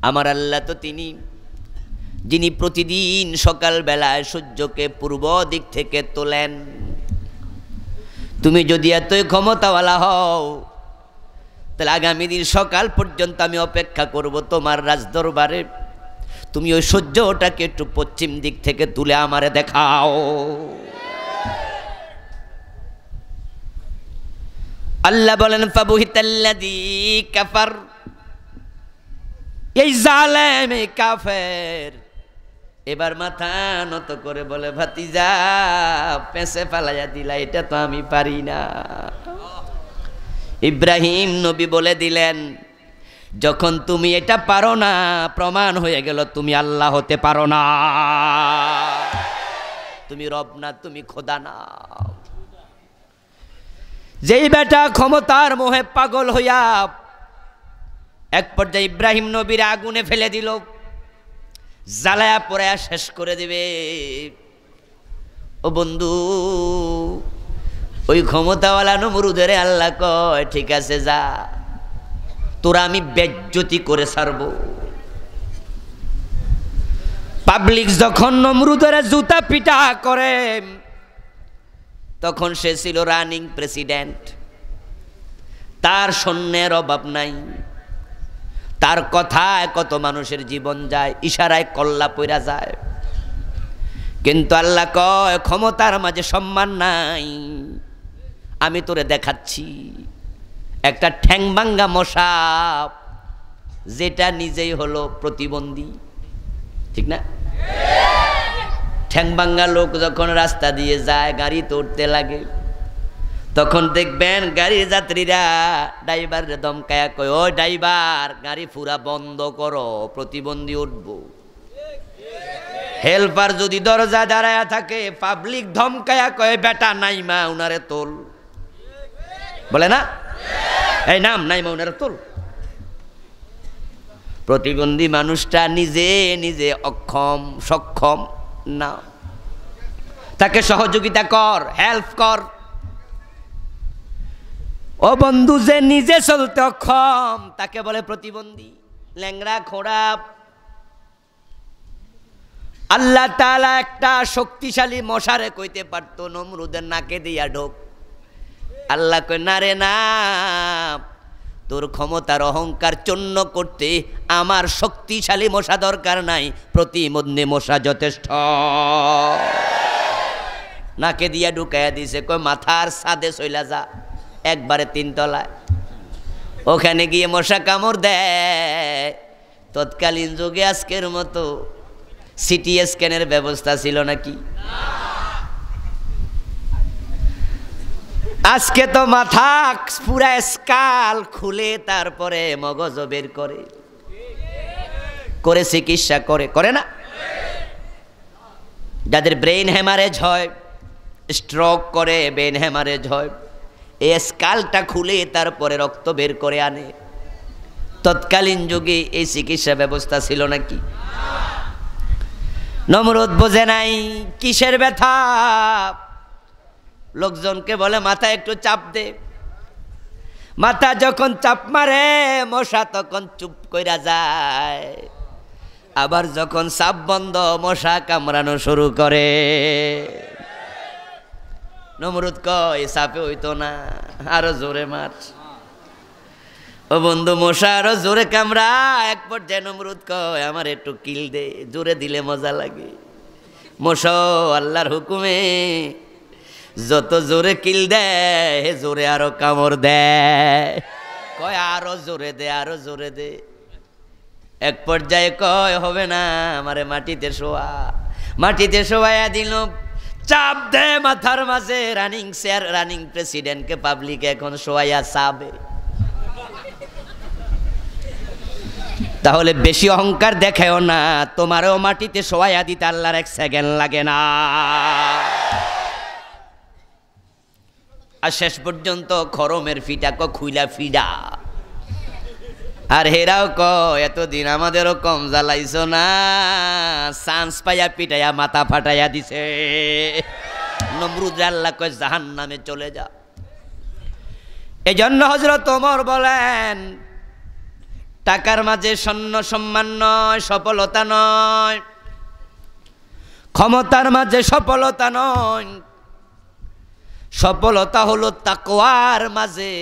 আমার আল্লাহ তো তিনি, যিনি প্রতিদিন সকাল বেলায় সূর্যকে পূর্ব দিক থেকে তোলেন। তুমি যদি এতই ক্ষমতাওয়ালা হও, তাহলে আগামী দিন সকাল পর্যন্ত আমি অপেক্ষা করব তোমার রাজদরবারে। তুমি ওই সূর্যটাকে একটু পশ্চিম দিক থেকে তুলে আমারে দেখাও। আল্লাহ বলেন, ফাবুহিতাল্লাযী কাফার, এই জালেম, এই কাফের এবার মাথা নত করে বলে, ভাতিজা পেঁচে ফালাইয়া দিলা, এটা তো আমি পারি না। ইব্রাহিম নবী বলে দিলেন, যখন তুমি এটা পারো না, প্রমাণ হয়ে গেল তুমি আল্লাহ হতে পারো না, তুমি রব না, তুমি খোদা না। যেই বেটা ক্ষমতার মোহে পাগল হইয়া এক পর্যায়ে ইব্রাহিম নবীর আগুনে ফেলে দিল, জ্বালায়া পোড়ায়া শেষ করে দিবে। ও বন্ধু, ওই ক্ষমতাওয়ালা নমরুদের আল্লাহ কয়, ঠিক আছে যা, তোরা আমি বেজ্জতি করে ছাড়বো। পাবলিক যখন নমরুদের জুতা পিটা করে, তখন সে ছিল রানিং প্রেসিডেন্ট, তার সৈন্যের অভাব নাই, তার কথায় কত মানুষের জীবন যায়, ইশারায় কল্লা পইরা যায়। কিন্তু আল্লাহ কয়, ক্ষমতার মাঝে সম্মান নাই, আমি তোরে দেখাচ্ছি একটা ঠ্যাংভাঙ্গা মশা, যেটা নিজেই হলো প্রতিবন্ধী, ঠিক না? ঠ্যাংভাঙ্গা লোক যখন রাস্তা দিয়ে যায়, গাড়ি উঠতে লাগে, তখন দেখবেন গাড়ির যাত্রীরা ড্রাইভারের ধমকায়া কয়, ও ড্রাইভার, গাড়ি পুরা বন্ধ করো, প্রতিবন্ধী উঠবো। হেল্পার যদি দরজা দাঁড়ায়া থাকে, পাবলিক ধমকায়া কয়, বেটা নাইমা উনারে তোল, বলে না, এই নাম নাইমা উনারে তোল। প্রতিবন্ধী মানুষটা নিজে নিজে অক্ষম, সক্ষম না, তাকে সহযোগিতা কর, হেল্প কর। ও বন্ধু, যে নিজে চলতে অক্ষম তাকে বলে প্রতিবন্ধী, ল্যাংড়া, খোড়া। আল্লাহ তাআলা একটা শক্তিশালী মশারে কইতে পারতো, নমরুদের নাকে দিয়া ঢোক। আল্লাহ কয়, না রে না, তোর ক্ষমতার অহংকার চূর্ণ করতে আমার শক্তিশালী মশা দরকার নাই, প্রতিবন্ধী মশা যথেষ্ট। নাকে দিয়া ঢুকাইয়া দিছে, কয় মাথার ছাদে চইলা যা, একবারে 3 তলায়, ওখানে গিয়ে মশা কামড় দেয়। তৎকালীন যুগে আজকের মতো সিটি স্ক্যানের ব্যবস্থা ছিল নাকি? আজকে তো মাথা পুরা স্কাল খুলে তারপরে মগজ বের করে করে চিকিৎসা করে না? যাদের ব্রেন হ্যামারেজ হয়, স্ট্রোক করে, ব্রেন হ্যামারেজ হয়, এই স্কালটা খুলে তারপরে রক্ত বের করে আনে। তৎকালীন যুগে এই চিকিৎসা ব্যবস্থা ছিল নাকি? নমরুদ বোঝে নাই কিসের ব্যথা, লোকজনকে বলে মাথা একটু চাপ দে। মাথা যখন চাপ মারে মশা তখন চুপ কইরা যায়, আবার যখন চাপ বন্ধ মশা কামড়ানো শুরু করে। নমরুদ কয় চাপে হইতো না, আরো জোরে মার। ও বন্ধু মশা আরো জোরে কামড়া। এক পর্যায়ে নমরুদ কয় আমার একটু কিল দে, জোরে দিলে মজা লাগে। মশা আল্লাহর হুকুমে যত জোরে কিল দেয় জোরে আরো কামড় দেয়। কয় আরো জোরে দে, আরো জোরে দে। এক পর্যায়ে কয় হবে না, আমারে মাটিতে শোয়া। মাটিতে শোয়াইয়া দিল, চাপ দে মাথার মাঝে। রানিং চেয়ার, রানিং প্রেসিডেন্টকে পাবলিক এখন শোয়াইয়া চাবে। তাহলে বেশি অহংকার দেখাও না, তোমারও মাটিতে শোয়াইয়া দিতে আল্লাহর এক সেকেন্ড লাগে না। আর শেষ পর্যন্ত খরমের ফিটা খুইলা ফিডা। আর হেরাও এতদিন আমাদেরও কম জ্বালাইছো না, চান্স পাইয়া পিটাইয়া মাথা ফাটাইয়া দিছে। নমরুদ আল্লাহ কয় জাহান্নামে চলে যা। এই জন্য হযরত ওমর বলেন টাকার মাঝে স্বর্ণ সম্মান নয়, সফলতা নয়। ক্ষমতার মাঝে সফলতা নয়, সফলতা হলো তাকওয়ার মাঝে।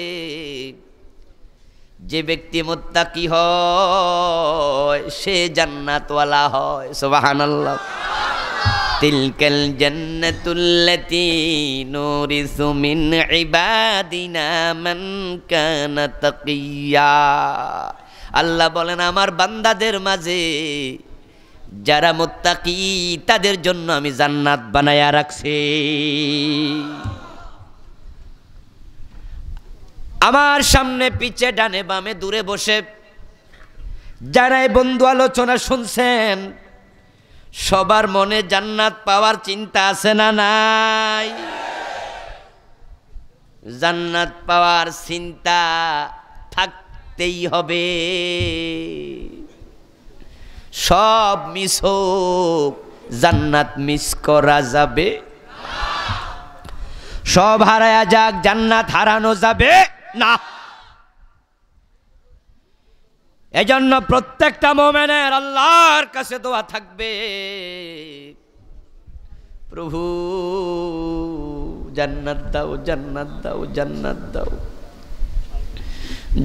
যে ব্যক্তি মুত্তাকি হয় সে জান্নাতওয়ালা হয়। সুবহানাল্লাহ। তিলকাল জান্নাতুল্লাতী নুরিসু মিন ইবাদিনা মান কানা তাকিয়া। আল্লাহ বলেন আমার বান্দাদের মাঝে যারা মুত্তাকি তাদের জন্য আমি জান্নাত বানায়া রাখছি। আমার সামনে পিছে ডানে বামে দূরে বসে যারাই বন্ধু আলোচনা শুনছেন সবার মনে জান্নাত পাওয়ার চিন্তা আছে না নাই? জান্নাত পাওয়ার চিন্তা থাকতেই হবে। সব মিস হোক, জান্নাত মিস করা যাবে? সব হারায়া যাক, জান্নাত হারানো যাবে না। এজন্য প্রত্যেকটা মুমিনের আল্লাহর কাছে দোয়া থাকবে, প্রভু জান্নাত দাও, জান্নাত দাও, জান্নাত দাও।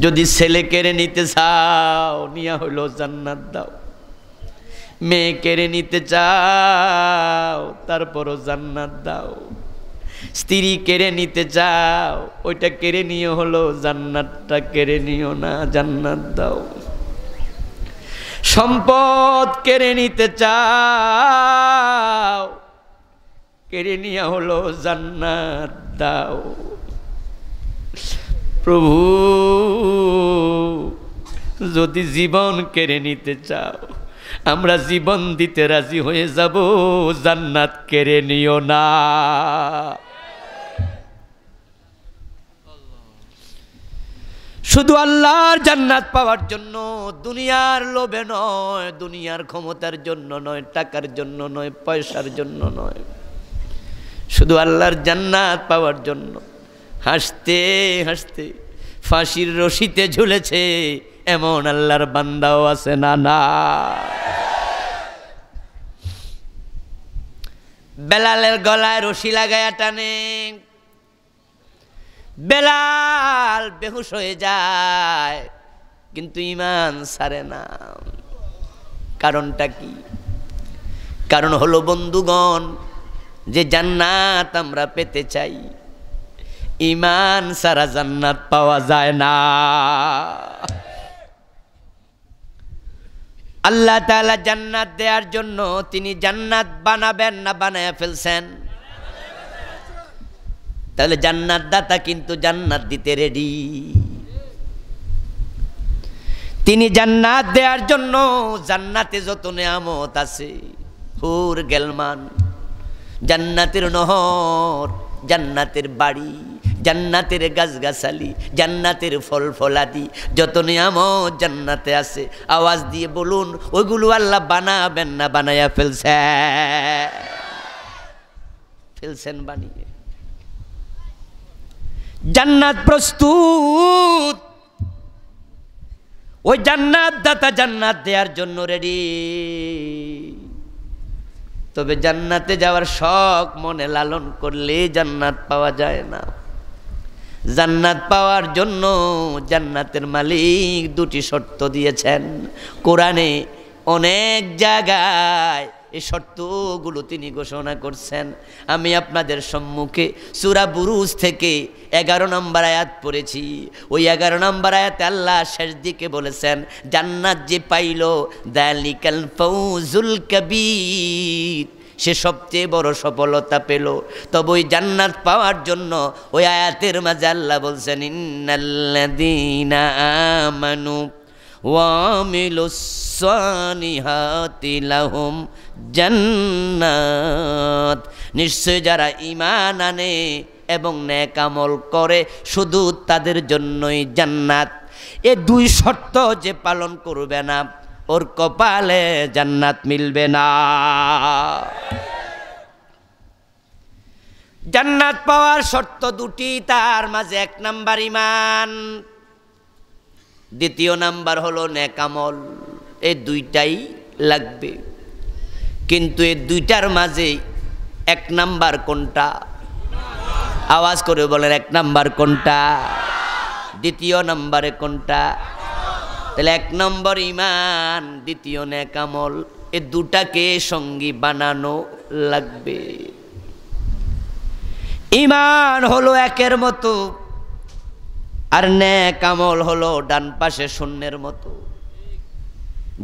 যদি ছেলে কেড়ে নিতে চাও নিয়া হলো জান্নাত দাও, মেয়ে কেড়ে নিতে চাও তারপরও জান্নাত দাও, স্ত্রী কেড়ে নিতে চাও ওইটা কেড়ে নিয়ে হলো জান্নাতটা কেড়ে নিও না, জান্নাত দাও। সম্পদ কেড়ে নিতে চাও কেড়ে নিয়ে হলো জান্নাত দাও। প্রভু যদি জীবন কেড়ে নিতে চাও আমরা জীবন দিতে রাজি হয়ে যাব, জান্নাত কেড়ে নিও না। শুধু আল্লাহর জান্নাত পাওয়ার জন্য, দুনিয়ার লোভে নয়, দুনিয়ার ক্ষমতার জন্য নয়, টাকার জন্য নয়, পয়সার জন্য নয়, শুধু আল্লাহর জান্নাত পাওয়ার জন্য হাসতে হাসতে ফাঁসির রশিতে ঝুলেছে এমন আল্লাহর বান্দাও আছে না? না। বেলালের গলায় রশি লাগায়া টানে, বেলাল বেহুশ হয়ে যায় কিন্তু ঈমান ছাড়ে না। কারণটা কি? কারণ হলো বন্ধুগণ, যে জান্নাত আমরা পেতে চাই ঈমান ছাড়া জান্নাত পাওয়া যায় না। আল্লাহ তাআলা জান্নাত দেওয়ার জন্য তিনি জান্নাত বানাবেন না বানায়া ফেলছেন? তাহলে জান্নাত দাতা কিন্তু জান্নাত দিতে রেডি। তিনি জান্নাত দেওয়ার জন্য জান্নাতে যত নেয়ামত আছে, হুর গেলমান, জান্নাতের নহর, জান্নাতের বাড়ি, জান্নাতের গাছগাছালি, জান্নাতের ফল ফলাদি, যত নিয়ামত জান্নাতে আছে, আওয়াজ দিয়ে বলুন ওইগুলো আল্লাহ বানাবেন না বানায়া ফেলছেন বানিয়ে। জান্নাত প্রস্তুত, ওই জান্নাত দাতা জান্নাত দেওয়ার জন্য রেডি। তবে জান্নাতে যাওয়ার শখ মনে লালন করলে জান্নাত পাওয়া যায় না। জান্নাত পাওয়ার জন্য জান্নাতের মালিক দুটি শর্ত দিয়েছেন। কোরআনে অনেক জায়গায় এই শর্তগুলো তিনি ঘোষণা করছেন। আমি আপনাদের সম্মুখে সূরা বুরুজ থেকে 11 নম্বর আয়াত পড়েছি। ওই 11 নম্বর আয়াতে আল্লাহ শেষ দিকে বলেছেন, জান্নাত যে পাইল যালিকাল ফাউজুল কাবীর, সে সবচেয়ে বড় সফলতা পেল। তবে ওই জান্নাত পাওয়ার জন্য ওই আয়াতের মাঝে আল্লাহ বলছেন, ইন্নাল্লাযীনা আমানু ওয়া আমিলুস সালিহাতি লাহুম জান্নাত, নিশ্চয় যারা ঈমান আনে এবং নেক আমল করে শুধু তাদের জন্যই জান্নাত। এ দুই শর্ত যে পালন করবে না ওর কপালে জান্নাত মিলবে না। জান্নাত পাওয়ার শর্ত দুটি, তার মাঝে 1 নাম্বার ঈমান, দ্বিতীয় নাম্বার হলো নেক আমল। এই দুইটাই লাগবে, কিন্তু এই দুইটার মাঝে 1 নাম্বার কোনটা? আওয়াজ করে বলেন 1 নাম্বার কোনটা? দ্বিতীয় নাম্বারে কোনটা? তাহলে 1 নম্বর ঈমান, দ্বিতীয় নেক আমল, এই দুটাকে সঙ্গী বানানো লাগবে। ঈমান হলো 1-এর মতো, আর নেক আমল হলো ডান পাশে শূন্যের মতো।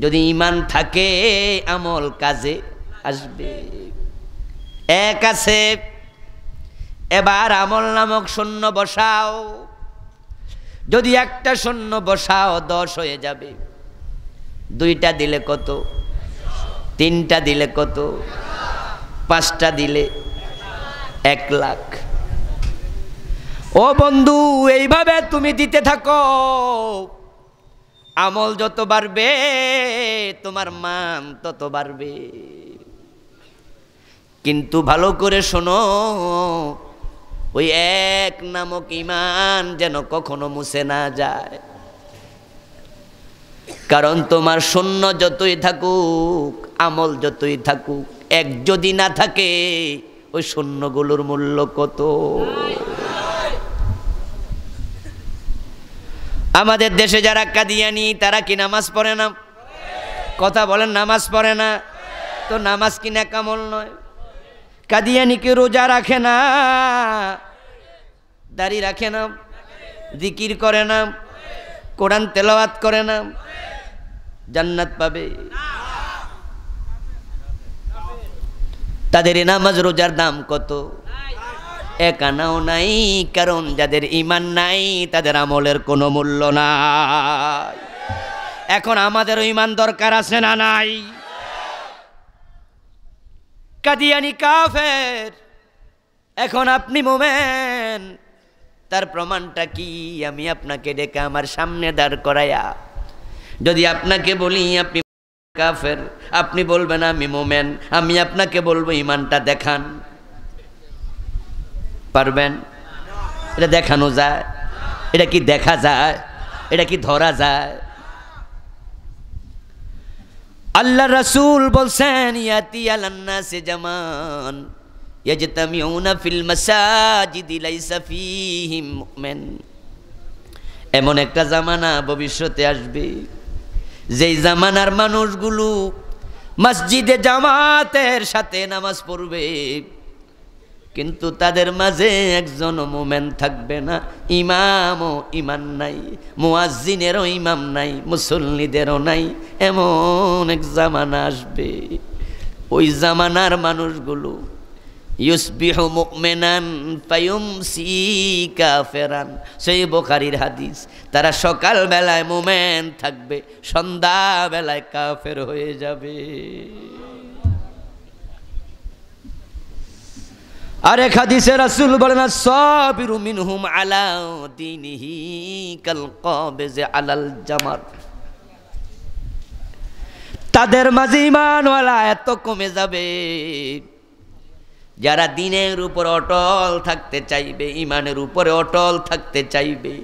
যদি ঈমান থাকে আমল কাজে আসবে। 1 আছে, এবার আমল নামক শূন্য বসাও। যদি একটা শূন্য বসাও 10 হয়ে যাবে। 2টা দিলে কত? 3টা দিলে কত? 5টা দিলে 1 লাখ। ও বন্ধু, এইভাবে তুমি দিতে থাকো, আমল যত বাড়বে তোমার মান তত বাড়বে। কিন্তু ভালো করে শোনো, ওই 1 নামক ঈমান যেন কখনো মুছে না যায়। কারণ তোমার শূন্য যতই থাকুক, আমল যতই থাকুক, 1 যদি না থাকে ওই শূন্যগুলোর মূল্য কত। আমাদের দেশে যারা কাদিয়ানি তারা কি নামাজ পড়ে না? কথা বলেন, নামাজ পড়ে না? তো নামাজ কি নেক আমল নয়? কাদিয়ানি কি রোজা রাখে না, দাড়ি রাখে না, জিকির করে না, কোরআন তেলাওয়াত করে না, জান্নাত পাবে? তাদের নামাজ রোজার দাম কত? 1 আনাও নাই। কারণ যাদের ঈমান নাই তাদের আমলের কোনো মূল্য নাই। এখন আমাদের ঈমান দরকার আছে না নাই? কাদিয়ানি কাফের, এখন আপনি মোমেন, তার প্রমাণটা কি? আমি আপনাকে ডেকে আমার সামনে দাঁড় করাইয়া যদি আপনাকে বলি আপনি কাফের, আপনি বলবেন আমি মোমেন, আমি আপনাকে বলবো ঈমানটা দেখান, পারবেন? এটা দেখানো যায়? এটা কি দেখা যায়? এটা কি ধরা যায়? আল্লাহ রাসূল বলছেন, ইয়াতি আলান নাসি জামান ইয়াজতামিউনা ফিল মাসাজিদি লাইসা ফীহিম মুমিন। এমন একটা জামানা ভবিষ্যতে আসবে, যেই জামানার মানুষগুলো মসজিদে জামাতের সাথে নামাজ পড়বে, কিন্তু তাদের মাঝে একজন মুমিন থাকবে না। ইমামও ঈমান নাই, মুয়াজ্জিনেরও ইমাম নাই, মুসল্লিদেরও নাই। এমন এক জামানা আসবে, ওই জামানার মানুষগুলো ইউসবিহু মুমিনান ফায়ুমসি কাফিরান, সহিহ বুখারীর হাদিস। তারা সকাল বেলায় মুমিন থাকবে, সন্ধ্যা বেলায় কাফের হয়ে যাবে। আরেক হাদিসে রাসূল বলেন সাবিরু মিনহুম আলা দীনিহি কাল কাবিজ আলাল জামার। তাদের মাঝে ঈমানওয়ালা এত কমে যাবে, যারা দিনের উপর অটল থাকতে চাইবে, ঈমানের উপরে অটল থাকতে চাইবে,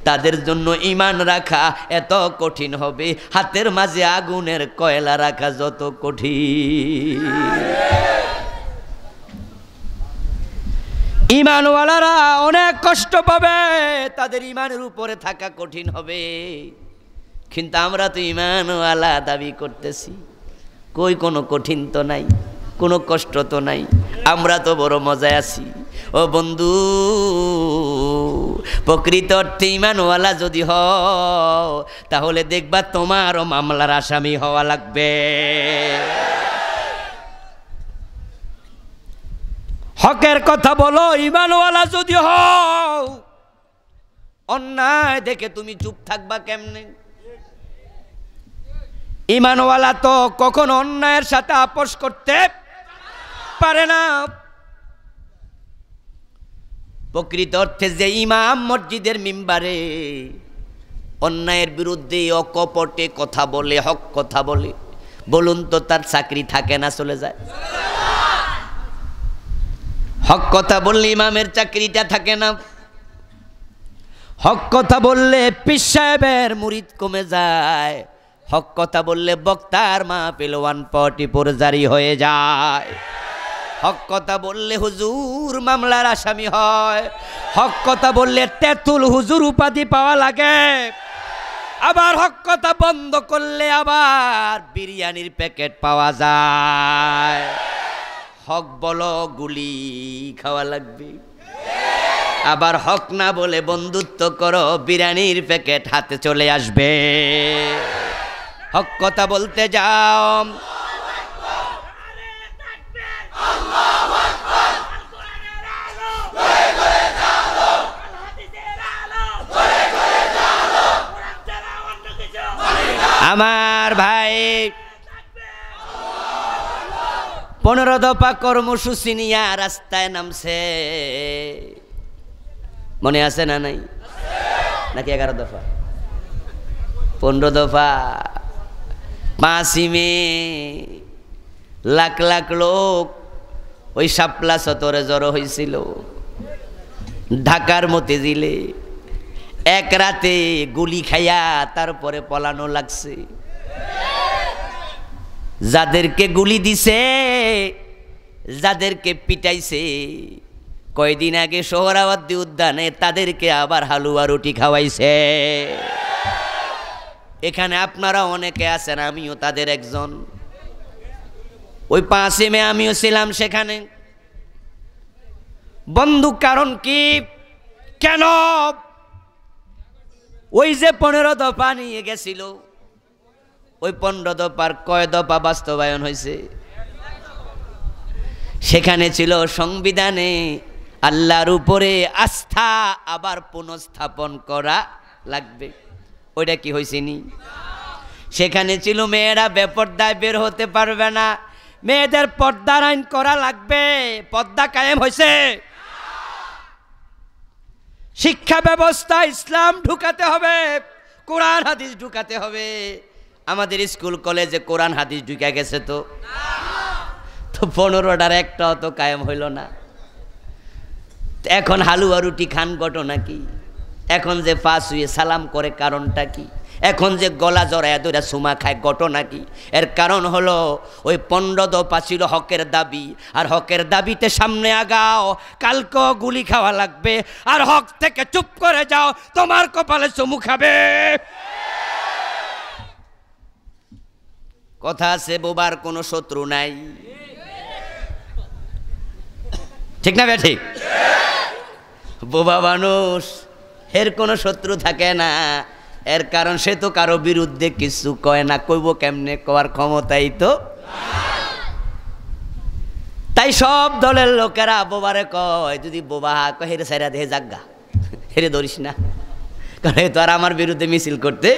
তাদের জন্য ঈমান রাখা এত কঠিন হবে, হাতের মাঝে আগুনের কয়লা রাখা যত কঠিন। ঈমানওয়ালারা অনেক কষ্ট পাবে, তাদের ঈমানের উপরে থাকা কঠিন হবে। কিন্তু আমরা তো ঈমানওয়ালা দাবি করতেছি, কই কোনো কঠিন তো নাই, কোনো কষ্ট তো নাই, আমরা তো বড় মজায় আছি। ও বন্ধু, প্রকৃত অর্থে ঈমানওয়ালা যদি হও তাহলে দেখবা তোমারও মামলার আসামি হওয়া লাগবে। হকের কথা বলো, ঈমানওয়ালা যদি হও, অন্যায় দেখে তুমি চুপ থাকবা কেমনে? ঈমানওয়ালা তো কখনো অন্যায়ের সাথে আপোষ করতে পারে না। প্রকৃত অর্থে যে ইমাম মসজিদের মিম্বারে অন্যায়ের বিরুদ্ধে অকপটে কথা বলে, হক কথা বলে, বলুন তো তার চাকরি থাকে না চলে যায়? হক কথা বললে ইমামের চাকরিটা থাকে না। হক কথা বললে পীর সাহেবের মুরিদ কমে যায়। হক কথা বললে বক্তার মাহফিল 144 জারি হয়ে যায়। হক কথা বললে হুজুর মামলার আসামি হয়। হক কথা বললে তেঁতুল হুজুর উপাধি পাওয়া লাগে। আবার হক কথা বন্ধ করলে আবার বিরিয়ানির প্যাকেট পাওয়া যায়। হক বলো গুলি খাওয়া লাগবে। আবার হক না বলে বন্ধুত্ব করো, বিরিয়ানির প্যাকেট হাতে চলে আসবে। হক কথা বলতে যাও, আমার ভাই 15 দফা কর্মসূচি নিয়ে রাস্তায় নামছে, মনে আছে না নাই? নাকি 11 দফা? 15 দফা। 5ই মে লাখ লাখ লোক ওই শাপলা চত্বরে জড়ো হয়েছিল ঢাকার মতিঝিলে। এক রাতে গুলি খাইয়া তারপরে পলানো লাগছে। যাদেরকে গুলি দিছে, যাদেরকে পিটাইছে, কয়দিন আগে সোহরাওয়ার্দী উদ্যানে তাদেরকে আবার হালুয়া রুটি খাওয়াইছে। এখানে আপনারা অনেকে আছেন, আমিও তাদের একজন। ওই 5ই মে আমিও ছিলাম সেখানে। বন্দুক কারণ কি? কেন? ওই যে 15 দফা নিয়ে গেছিল, ওই 15 দফার কয় দফা বাস্তবায়ন হয়েছে? সেখানে ছিল সংবিধানে আল্লাহর উপরে আস্থা আবার পুনঃস্থাপন করা লাগবে। ওইটা কি হয়েছে নি? সেখানে ছিল মেয়েরা বেপর্দায় বের হতে পারবে না, মেয়েদের পর্দার আইন করা লাগবে। পর্দা কায়েম হয়েছে। শিক্ষা ব্যবস্থা ইসলাম ঢুকাতে হবে, কোরআন হাদিস ঢুকাতে হবে। আমাদের স্কুল কলেজে কোরআন হাদিস ঢুকে গেছে তো 15টার একটাও তো কায়েম হইল না। এখন হালুয়া রুটি খান ঘটনা কি? এখন যে পাস হয়ে সালাম করে কারণটা কি? এখন যে গলা জড়ায় ধরে সুমা খায় ঘটনা কি? এর কারণ হলো ওই 15 দফা ছিল হকের দাবি, আর হকের দাবিতে সামনে আগাও, কালকেও গুলি খাওয়া লাগবে। আর হক থেকে চুপ করে যাও, তোমার কপালে চুমু খাবে। কথা আছে, বোবার কোনো শত্রু নাই, ঠিক না? ঠিক। বোবা মানুষ, এর কোনো শত্রু থাকে না। এর কারণ সে তো কারো বিরুদ্ধে কিছু কয় না, কইব কেমনে? কওয়ার ক্ষমতাই তো। তাই সব দলের লোকেরা বোবারে কয়, যদি বোবা কয় হেরে সাইরা দেহে জাগা, হেরে ধরিস না, কারণ তো আর আমার বিরুদ্ধে মিছিল করতে।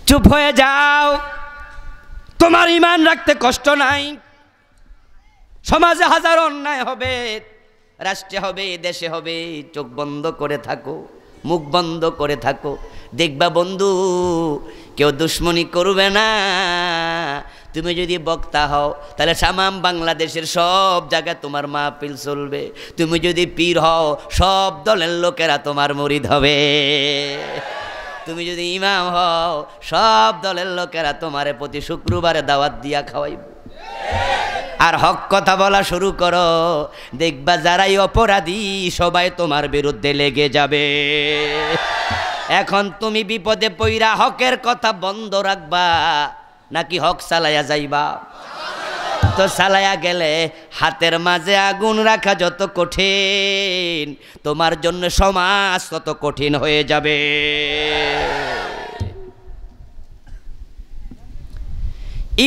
চুপ হয়ে যাও, তোমার ঈমান রাখতে কষ্ট নাই। সমাজে হাজার অন্যায় হবে, রাষ্ট্রে হবে, দেশে হবে, চোখ বন্ধ করে থাকো, মুখ বন্ধ করে থাকো, দেখবা বন্ধু কেউ দুশ্মনী করবে না। তুমি যদি বক্তা হও তাহলে সামাম বাংলাদেশের সব জায়গায় তোমার মাহফিল চলবে। তুমি যদি পীর হও সব দলের লোকেরা তোমার মুরিদ হবে। তুমি যদি ইমাম হও সব দলের লোকেরা তোমারে প্রতি শুক্রবারে দাওয়াত দিয়া খাওয়াইব। আর হক কথা বলা শুরু করো, দেখবা যারাই অপরাধী সবাই তোমার বিরুদ্ধে লেগে যাবে। এখন তুমি বিপদে পইরা হকের কথা বন্ধ রাখবা নাকি হক চালাইয়া যাইবা? তো চালাইয়া গেলে হাতের মাঝে আগুন রাখা যত কঠিন, তোমার জন্য সমাজ তত কঠিন হয়ে যাবে।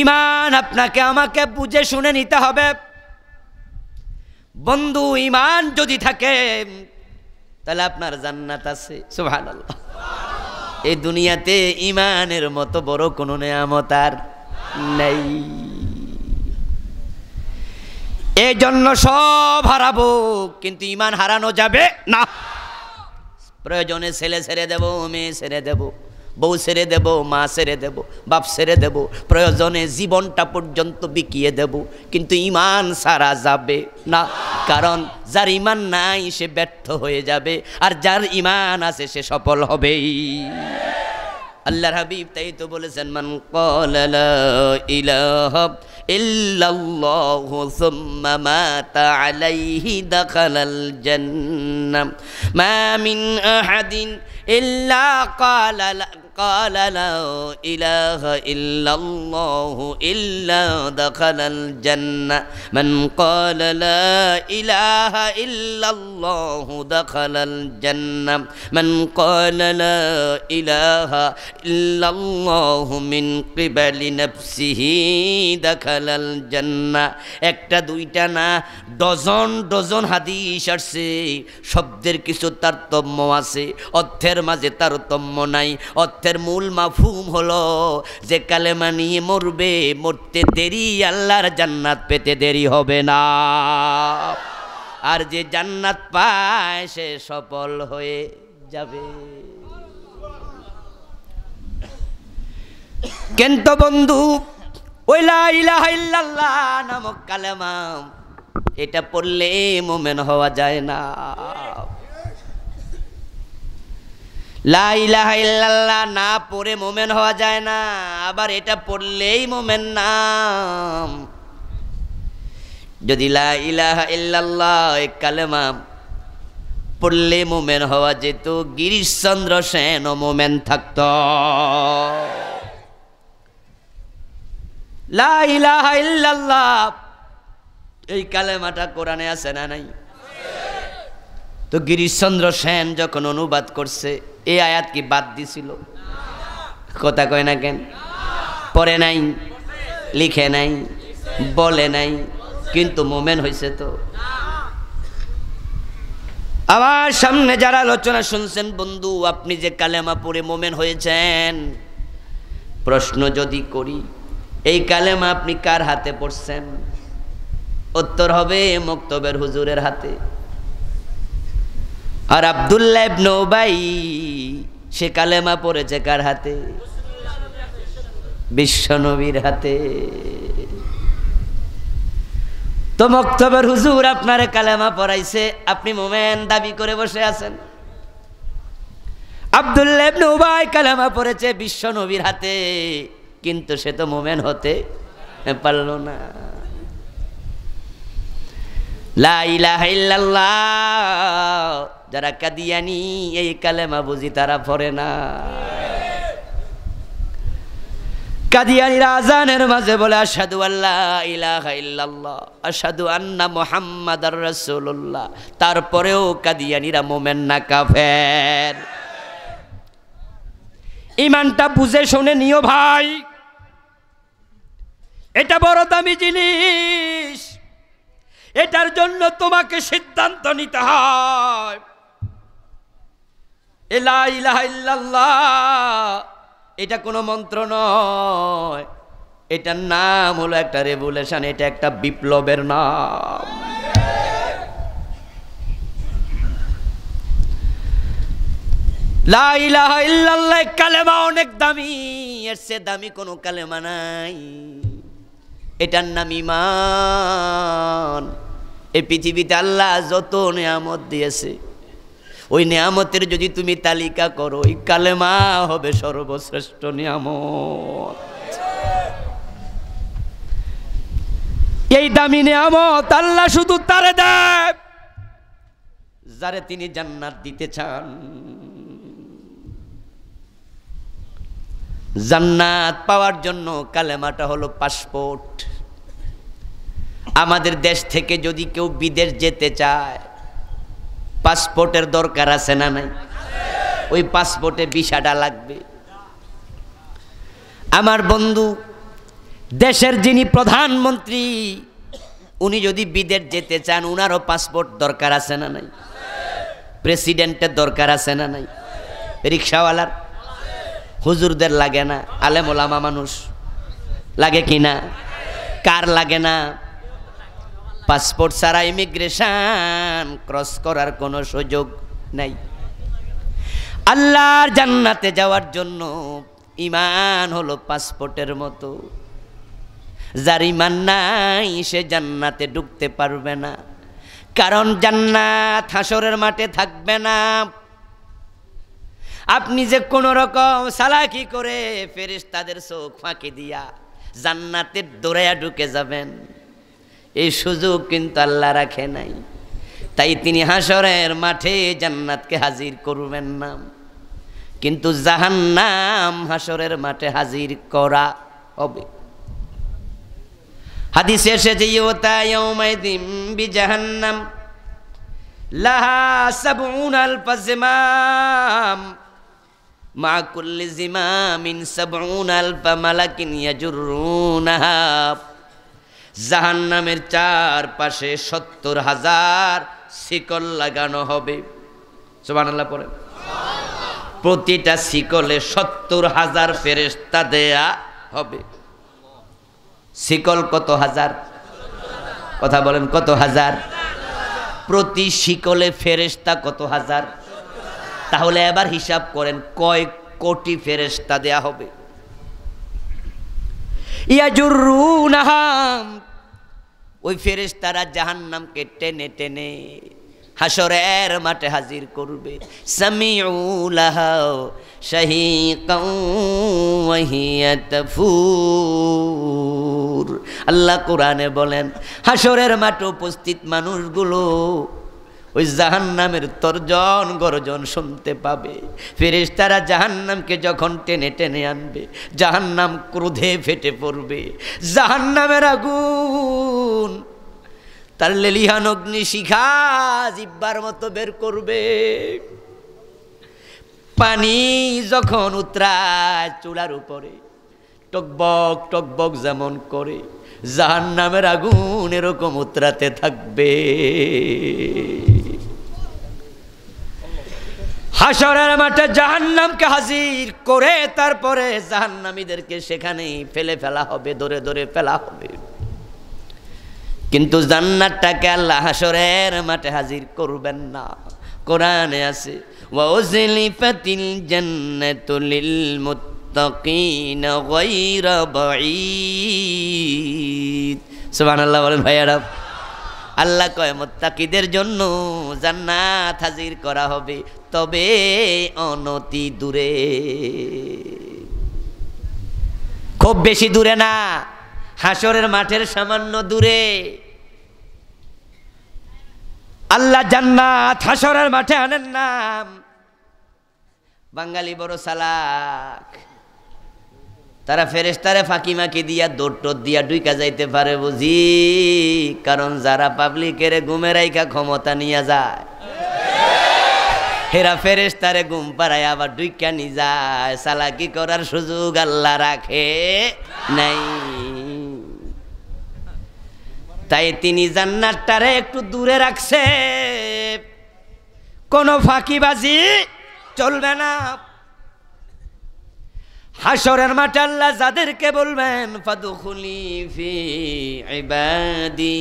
ঈমান আপনাকে আমাকে বুঝে শুনে নিতে হবে বন্ধু। ঈমান যদি থাকে তাহলে আপনার জান্নাত আছে। সুবহানাল্লাহ। এই দুনিয়াতে ঈমানের মতো বড় কোনো নেয়ামত আর নেই। এই জন্য সব হারাবো কিন্তু ঈমান হারানো যাবে না। প্রয়োজনে ছেলে ছেড়ে দেব, মেয়ে ছেড়ে দেব, বউ ছেড়ে দেব, মা ছেড়ে দেব, বাপ ছেড়ে দেব, প্রয়োজনে জীবনটা পর্যন্ত বিকিয়ে দেব, কিন্তু ঈমান ছাড়া যাবে না। কারণ যার ঈমান নাই সে ব্যর্থ হয়ে যাবে, আর যার ঈমান আছে সে সফল হবেই। আল্লাহর হাবিব তাই তো বলেছেন, মান ক্বালা লা ইলাহা ইল্লাল্লাহু সুম্মা মাতা আলাইহি দাখালাল জান্নাহ মা মিন আহাদিন ইল্লা ক্বালা লা ইলাহা ইল্লাল্লাহু ইল্লা দাখালাল জান্নাহ মান ক্বালা লা ইলাহা ইল্লাল্লাহু দাখালাল জান্নাহ মান ক্বালা লা ইলাহা ইল্লাল্লাহু মিন কিবালি নাফসিহি দাখালাল জান্নাহ। একটা দুইটা না, ডজন ডজন হাদিস আসছে। শব্দের কিছু তারতম্য আছে, অর্থের মাঝে তারতম্য নাই। অর্থের মূল মাফহুম হলো যে কালেমা নিয়ে মরবে, মরতে দেরি, আল্লাহর জান্নাত পেতে দেরি হবে না। আর যে জান্নাত পায় সে সফল হয়ে যাবে। কিন্তু বন্ধু ওই লা ইলাহা ইল্লাল্লাহ নামক কালেমা, এটা পড়লে মুমিন হওয়া যায় না। লা ইলাহা ইল্লাল্লাহ না পড়ে মুমিন হওয়া যায় না, আবার এটা পড়লেই মুমিন নাম। যদি লা ইলাহা ইল্লাল্লাহ এই কালেমা পড়লে মুমিন হওয়া যেত, গিরিশচন্দ্র সেন মুমিন থাকত। লা ইলাহা ইল্লাল্লাহ এই কালেমাটা কোরআনে আছে না নাই? তো গিরিশচন্দ্র সেন যখন অনুবাদ করছে এই আয়াত কি বাদ দিছিল? কথা কয় না কেন? পড়ে নাই, লিখে নাই, বলে নাই, কিন্তু মোমেন হয়েছে। তো আমার সামনে যারা আলোচনা শুনছেন বন্ধু, আপনি যে কালেমা পড়ে মোমেন হয়েছেন, প্রশ্ন যদি করি এই কালেমা আপনি কার হাতে পড়ছেন? উত্তর হবে মক্তবের হুজুরের হাতে। আর আব্দুল্লাহ ইবনে উবাই সে কালেমা পড়েছে কার হাতে? বিশ্বনবীর হাতে। তো মক্তবের হুজুর আপনারে কালেমা পড়াইছে, আপনি মোমেন দাবি করে বসে আছেন। আব্দুল্লাহ ইবনে উবাই কালেমা পড়েছে বিশ্বনবীর হাতে, কিন্তু সে তো মোমেন হতে পারল না। লা ইলাহা ইল্লাল্লাহ যারা কাদিয়ানি এই কালেমা বুঝি তারা পড়ে না। কাদিয়ানিরা আযানের মাঝে বলে আশহাদু আল্লা ইলাহা ইল্লাল্লাহ আশহাদু আন্না মুহাম্মাদার রাসূলুল্লাহ, তারপরেও কাদিয়ানিরা মোমেন না, কাফের। ঈমানটা বুঝে শুনে নিও ভাই, এটা বড় দামি জিনিস। এটার জন্য তোমাকে সিদ্ধান্ত নিতে হয়। লা ইলাহা ইল্লাল্লাহ এটা কোনো মন্ত্র নয়, এটার নাম হলো একটা রেভলিউশন, এটা একটা বিপ্লবের নাম। লা ইলাহা ইল্লাল্লাহ কালেমা অনেক দামি, এর চেয়ে দামি কোনো কালেমা নাই। এটার নাম ঈমান। এই পৃথিবীতে আল্লাহ যত নিয়ামত দিয়েছে, ওই নিয়ামতের যদি তুমি তালিকা করো, ওই কালেমা হবে সর্বশ্রেষ্ঠ নিয়ামত। এই দামি নিয়ামত আল্লাহ শুধু তারে দেয় যারে তিনি জান্নাত দিতে চান। জান্নাত পাওয়ার জন্য কালেমাটা হলো পাসপোর্ট। আমাদের দেশ থেকে যদি কেউ বিদেশ যেতে চায়, পাসপোর্টের দরকার আছে না নাই? ওই পাসপোর্টে ভিসাটা লাগবে। আমার বন্ধু, দেশের যিনি প্রধানমন্ত্রী, উনি যদি বিদেশ যেতে চান, উনারও পাসপোর্ট দরকার আছে না নাই? প্রেসিডেন্টের দরকার আছে না নাই? রিক্সাওয়ালার, হুজুরদের লাগে না? আলেম ওলামা মানুষ লাগে কি না? কার লাগে না? পাসপোর্ট ছাড়া ইমিগ্রেশন ক্রস করার কোনো সুযোগ নাই। আল্লাহর জান্নাতে যাওয়ার জন্য ঈমান হলো পাসপোর্টের মতো। যার ঈমান নাই সে জান্নাতে ঢুকতে পারবে না, কারণ জান্নাত হাসরের মাঠে থাকবে না। আপনি যে কোনো রকম চালাকি করে ফেরেশতাদের চোখ ফাঁকি দিয়া জান্নাতের দৌড়াইয়া ঢুকে যাবেন, এই সুযোগ কিন্তু আল্লাহ রাখে নাই। তাই তিনি হাসরের মাঠে জান্নাতকে হাজির করবেন না, কিন্তু জাহান্নাম হাসরের মাঠে হাজির করা হবে। হাদিসে এসেছে ইউতা ইয়াউমাইদিন বিজাহান্নাম লাহা ৭০ আলফ জিমাম মা কুল্লি জিমামিন ৭০ আলফ মালাকিন ইয়াজুরুনাহা। জাহান্নামের চারপাশে ৭০,০০০ শিকল লাগানো হবে। সুবহানাল্লাহ পড়েন। প্রতিটা শিকলে ৭০,০০০ ফেরেশতা দেয়া হবে। শিকল কত হাজার? কথা বলেন, কত হাজার? প্রতি শিকলে ফেরেশতা কত হাজার? তাহলে এবার হিসাব করেন কয় কোটি ফেরেশতা দেয়া হবে। ইয়াজুরুনাহা, ওই ফেরেশতারা জাহান্নামকে টেনে টেনে হাসরের মাঠে হাজির করবে। সামিউ লাহা শাহীকাও ওয়া হিয়া তাফুর। আল্লাহ কোরআনে বলেন, হাসরের মাঠে উপস্থিত মানুষগুলো ওই জাহান্নামের তর্জন গর্জন শুনতে পাবে। ফেরেশতারা জাহান্নামকে যখন টেনে টেনে আনবে, জাহান্নাম ক্রোধে ফেটে পড়বে। জাহান্নামের আগুন তার লেলিহান অগ্নি শিখা জিহ্বার মতো বের করবে। পানি যখন উতরায় চুলার উপরে টকবক টকবক যেমন করে, জাহান্নামের আগুন এরকম উতরাতে থাকবে। হাসরের মাঠে জাহান্নামকে হাজির করে তারপরে জাহান্নামীদেরকে সেখানেই ফেলে ফেলা হবে, ধরে ধরে ফেলা হবে। কিন্তু জান্নাতটাকে আল্লাহ হাসরের মাঠে হাজির করবেন না। কোরআনে আছে, ওয়া উযলিফাতিল জান্নাতু লিল মুত্তাকিনা গায়রা বাঈদ। সুবহানাল্লাহ বলেন ভাইয়ারা। আল্লাহ কয় মুত্তাকিদের জন্য জান্নাত হাজির করা হবে, তবে অনতি দূরে, খুব বেশি দূরে না, হাসরের মাঠের সামান্য দূরে। আল্লাহ জান্নাত হাসরের মাঠে আনেন না। বাঙালি বড় চালাক, তারা ফেরেশতারে ফাঁকি মাকি দিয়া দৌড় টোর দিয়া ডুইকা যাইতে পারে বুঝি, কারণ যারা পাবলিকের ঘুমে রাইখা ক্ষমতা নিয়ে যায়, হেরা ফেরেশতারে ঘুম পাড়ায় আবার ডুইকা নিয়ে যায়। চালাকি করার সুযোগ আল্লাহ রাখে নাই। তাই তিনি জান্নাতটারে একটু দূরে রাখছে, কোনো ফাঁকিবাজি চলবে না। হাসরের মাঠে আল্লাহ যাদেরকে বলবেন ফাদখুলি ফি ইবাদি,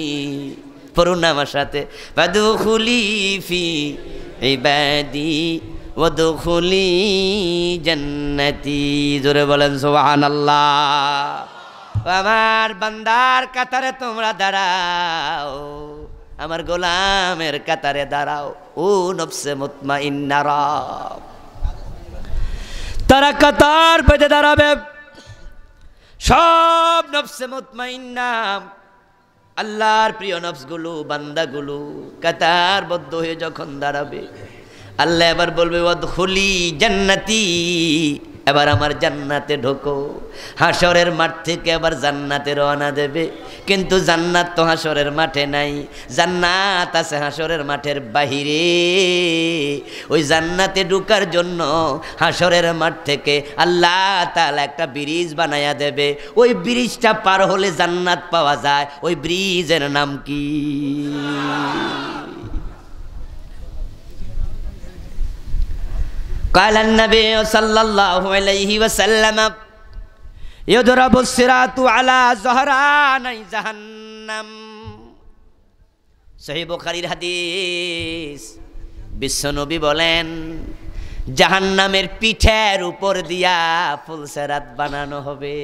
পড়ুন না আমার সাথে, ফাদখুলি ফি ইবাদি ওয়াদখুলি জান্নাতি, জোরে বলেন সুবহানাল্লাহ। আমার বান্দার কাতারে তোমরা দাঁড়াও, আমার গোলামের কাতারে দাঁড়াও। ও নফসে মুতমাইন্না, তারা কাতার বেঁধে দাঁড়াবে। সব নফসে মুতমাইন্না আল্লাহর প্রিয় নফসগুলো, বান্দাগুলো কাতারবদ্ধ হয়ে যখন দাঁড়াবে, আল্লাহ এবার বলবে ওয়াদখুলি জান্নাতি, এবার আমার জান্নাতে ঢোকো। হাসরের মাঠ থেকে আবার জান্নাতে রওনা দেবে, কিন্তু জান্নাত তো হাসরের মাঠে নাই, জান্নাত আছে হাসরের মাঠের বাহিরে। ওই জান্নাতে ঢোকার জন্য হাসরের মাঠ থেকে আল্লাহ তাআলা একটা ব্রিজ বানায়া দেবে। ওই ব্রিজটা পার হলে জান্নাত পাওয়া যায়। ওই ব্রিজের নাম কি? قال النبي صلى الله عليه وسلم يضرب الصراط على ظهراني جهنم, সহিহ বুখারীর হাদিস। বিশ্বনবী বলেন জাহান্নামের পিঠের উপর দিয়া ফুলসেরাত বানানো হবে।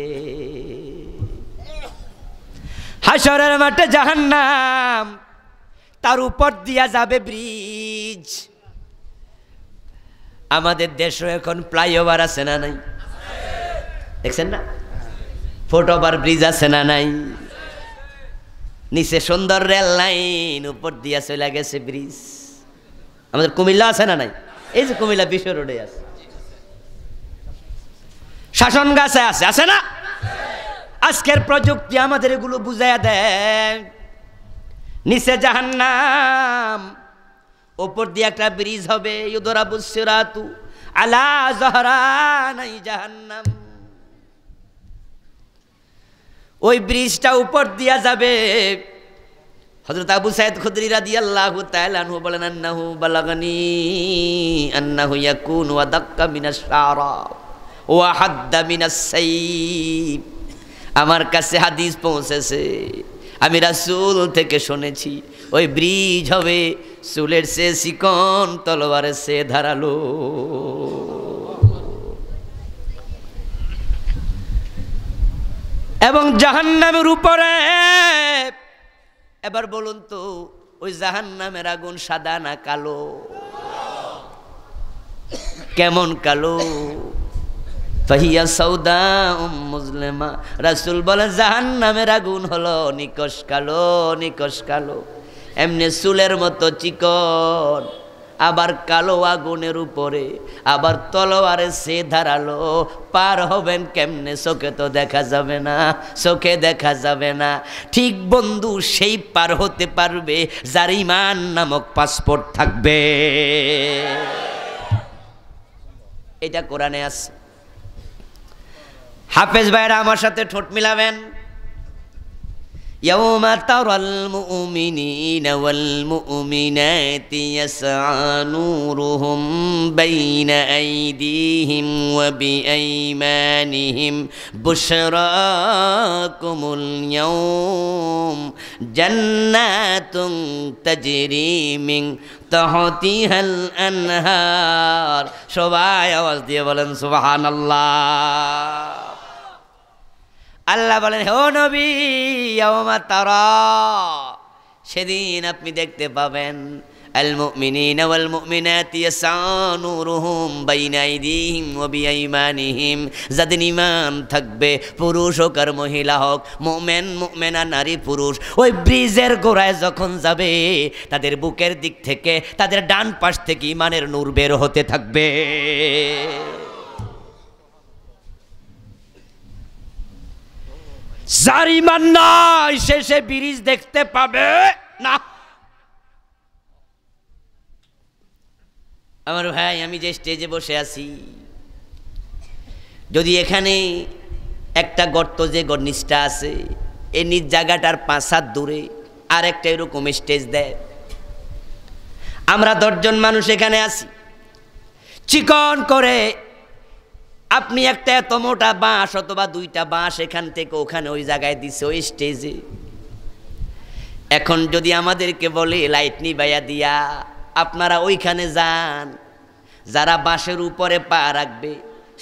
হাসরের মাঠে জাহান্নাম, তার উপর দিয়া যাবে ব্রিজ। আমাদের দেশে এখন ফ্লাইওভার আছে না নাই? দেখছেন না? ফুটওভার ব্রিজ আছে না নাই? নিচে সুন্দর রেল লাইন, উপর দিয়া চলে গেছে ব্রিজ। আমাদের কুমিল্লা আছে না নাই? এই যে কুমিল্লা বিশ্ব রোডে আছে, শাসন গাছে আছে, আছে না? আজকের প্রযুক্তি আমাদের এগুলো বুঝাইয়া দেয়। নিচে জাহান্নাম, উপর দিয়ে একটা ব্রিজ হবে। ইউদরাবুস সিরাতু আলা যহরানাই জাহান্নাম, ওই ব্রিজটা উপর দিয়া যাবে। হযরত আবু সাঈদ খুদরি রাদিয়াল্লাহু তাআলা আনহু বলেন আন্নাহু বালাগানি আন্নাহু ইয়াকুনু ওয়া দাক্কা মিনাশ শারা ওয়া হাদ্দা মিনাস সাইফ, আমার কাছে হাদিস পৌঁছেছে, আমি রাসূল থেকে শুনেছি ওই ব্রিজ হবে চুলের সে চিকন, তলোয়ারের সে ধারালো। এবং জাহান্নামের উপরে, এবার বলুন তো ওই জাহান্নামের আগুন সাদা না কালো? কেমন কালো? ফাহিয়া সাউদা মুজলিমা, রাসূল বলেন জাহান্নামের আগুন হলো নিকশ কালো, নিকশ কালো। এমনি চুলের মতো চিকন, আবার কালো আগুনের উপরে, আবার তলোয়ারে সে ধারালো। পার হবেন কেমনে? চোখে তো দেখা যাবে না, চোখে দেখা যাবে না। ঠিক বন্ধু সেই পার হতে পারবে যার ঈমান নামক পাসপোর্ট থাকবে। এটা কোরআনে আছে। হাফেজ ভাইরা আমার সাথে ঠোঁট মিলাবেন। يوم ترى المؤمنين والمؤمنات يسعى نورهم بين أيديهم وبأيمانهم بشراكم اليوم جنات تجري من تحتها الأنهار, সবাই আওয়াজ দিয়ে বলেন সুবহানাল্লাহ। আল্লাহ বলেন হে নবী ইয়াউমা তারা, সেদিন আপনি দেখতে পাবেন আল মুমিনিনা ওয়াল মুমিনাতি ইয়াসআ নূরুহুম বাইনা আইদিহিম ওয়া বিআইমানিহিম, যাদের ঈমান থাকবে, পুরুষ হোক আর মহিলা হোক, মুমিন মুমিনা নারী পুরুষ, ওই ব্রিজের গোড়ায় যখন যাবে তাদের বুকের দিক থেকে, তাদের ডান পাশ থেকে ঈমানের নূর বের হতে থাকবে। যার ঈমান নাই সে ব্রিজ দেখতে পাবে না। আমার ভাই, আমি যে স্টেজে বসে আছি, যদি এখানে একটা গর্ত, যে নিচটা আছে, এই নিচ জায়গাটার 5 হাত দূরে আর একটা এরকম স্টেজ দেয়, আমরা 10 জন মানুষ এখানে আছি, চিকন করে আপনি একটা এত মোটা বাঁশ অথবা 2টা বাঁশ এখান থেকে ওখানে ওই জায়গায় দিছে ওই স্টেজে, এখন যদি আমাদেরকে বলে লাইট নিভাইয়া দিয়া আপনারা ওইখানে যান, যারা বাঁশের উপরে পা রাখবে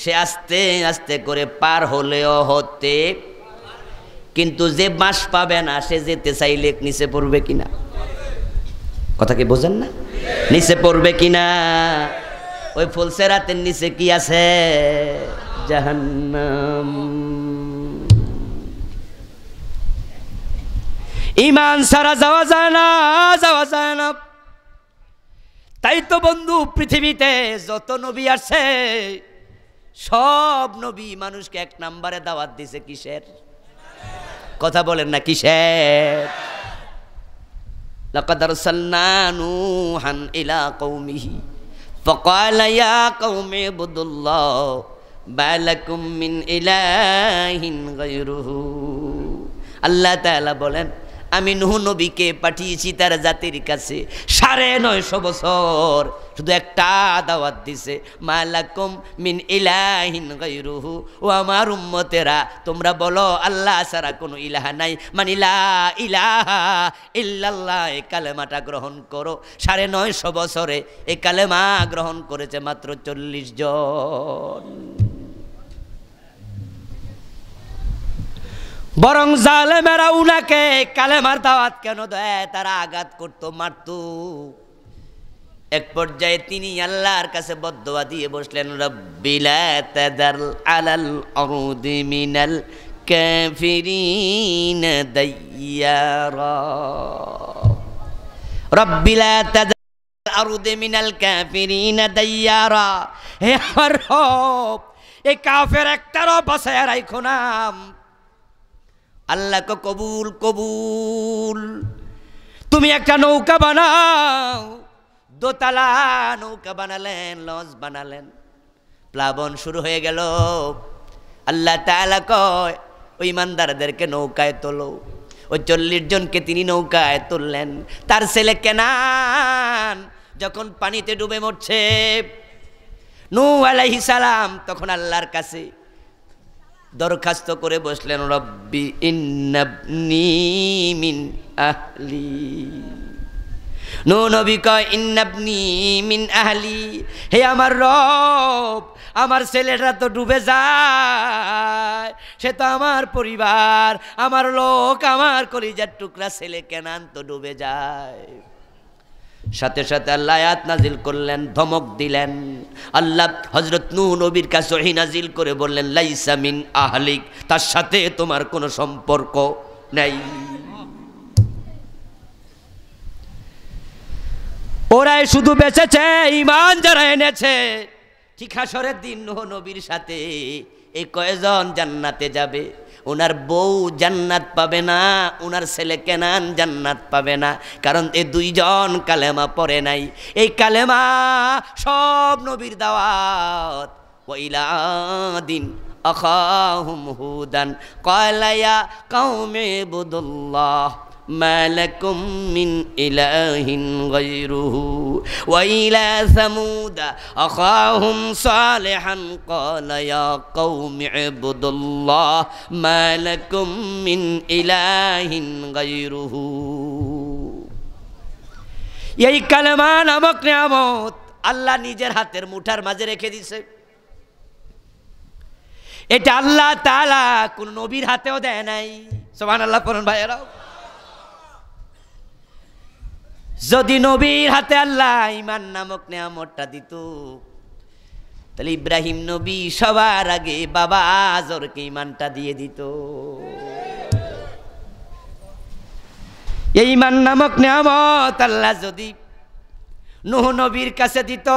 সে আস্তে আস্তে করে পার হলেও হতে, কিন্তু যে বাঁশ পাবে না সে যেতে চাইলে নিচে পড়বে কিনা? কথা কি বোঝেন না? নিচে পড়বে কিনা? ওই ফুলসেরাতের নিচে কি আছে? জাহান্নাম। ঈমান ছাড়া যাওয়া যায় না, যাওয়া যায় না। তাই তো বন্ধু, পৃথিবীতে যত নবী আছে সব নবী মানুষকে 1 নম্বরে দাওয়াত দিছে কিসের? কথা বলেন না, কিসের? লাকাদ আরসালনা নূহান ইলা কওমিহি ফাকালা ইয়া কওমি ইবুদুল্লাহ মা লাকুম মিন ইলাহিন গায়রুহু। আল্লাহ তাআলা বলেন, আমি নূহ নবীকে পাঠিয়েছি তার জাতির কাছে 950 বছর, শুধু একটা দাওয়াত দিছে, মা লাকুম মিন ইলাহিন গায়রুহু। ও আমার উম্মতেরা, তোমরা বলো আল্লাহ ছাড়া কোনো ইলাহা নাই, মানে লা ইলাহা ইল্লাল্লাহ, এই কালেমাটা গ্রহণ করো। 950 বছরে এই কালেমা গ্রহণ করেছে মাত্র 40 জন। বরং জালেমেরা উনাকে কালেমার দাওয়াত কেন দেয়? তারা আঘাত করত, মারত। এক পর্যায়ে তিনি আল্লাহর কাছে বদদুয়া দিয়ে বসলেন, রব্বি লা তাযার আলাল আরদি মিনাল কাফিরিন দাইয়ারা, রব্বি লা তাযার আলাল আরদি মিনাল কাফিরিন দাইয়ারা। হে আমার রব, এই কাফের একটারও বাঁচায়া রাখো না। আল্লাহ কো কবুল কবুল, তুমি একটা নৌকা বানাও। দোতলা নৌকা বানালেন, লঞ্চ বানালেন, প্লাবন শুরু হয়ে গেল। আল্লাহ তাআলা কয়, ওই ইমানদারদেরকে নৌকায় তোলো। ওই 40 জনকে তিনি নৌকায় তুললেন। তার ছেলে কেনান যখন পানিতে ডুবে মরছে, নূহ আলাইহিস সালাম তখন আল্লাহর কাছে দরখাস্ত করে বসলেন, রব্বি ইন্নাবনি মিন আহলি। নূহ নবী কয়, ইন্নাবনি মিন আহলি, হে আমার রব, আমার ছেলেটা তো ডুবে যায়, সে তো আমার পরিবার, আমার লোক, আমার কলিজার টুকরা ছেলে কেনান তো ডুবে যায়। সাথে সাথে আল্লাহ আয়াত নাজিল করলেন, ধমক দিলেন। আল্লাহ হযরত নূহ নবীর কাছে ওহী নাজিল করে বললেন, লাইসা মিন আহলিক, তার সাথে তোমার কোনো সম্পর্ক নাই। ওরাই শুধু বেঁচেছে, ঈমান যারা এনেছে। ঠিক হাসরের দিন নূহ নবীর সাথে এই কয়জন জান্নাতে যাবে? ওনার বউ জান্নাত পাবে না, ওনার ছেলে কেনান জান্নাত পাবে না, কারণ এই 2 জন কালেমা পড়ে নাই। এই কালেমা সব নবীর দাওয়াত। ওয়াইলা আদিন আখাহুম হুদান ক্বালা ইয়া কওমি ইবুদুল্লাহ মা লাকুম মিন ইলাহিন গায়রুহু ওয়াইলা সামুদ আখাহুম সালিহান ক্বালা ইয়া কওমি ইবুদুল্লাহ মা লাকুম মিন ইলাহিন গায়রুহু। এই কালেমা নামক নিয়ামত আল্লাহ নিজের হাতের মুঠার মাঝে রেখে দিয়েছে। এটা আল্লাহ তাআলা কোন নবীর হাতেও দেয় নাই। সুবহানাল্লাহ পড়ুন ভাইয়েরা। যদি নবীর হাতে আল্লাহ ঈমান নামক নিয়ামতটা দিত, তাহলে ইব্রাহিম নবী সবার আগে বাবা আজরকে ঈমানটা দিয়ে দিত। এই ঈমান নামক নিয়ামত আল্লাহ যদি নূহ নবীর কাছে দিত,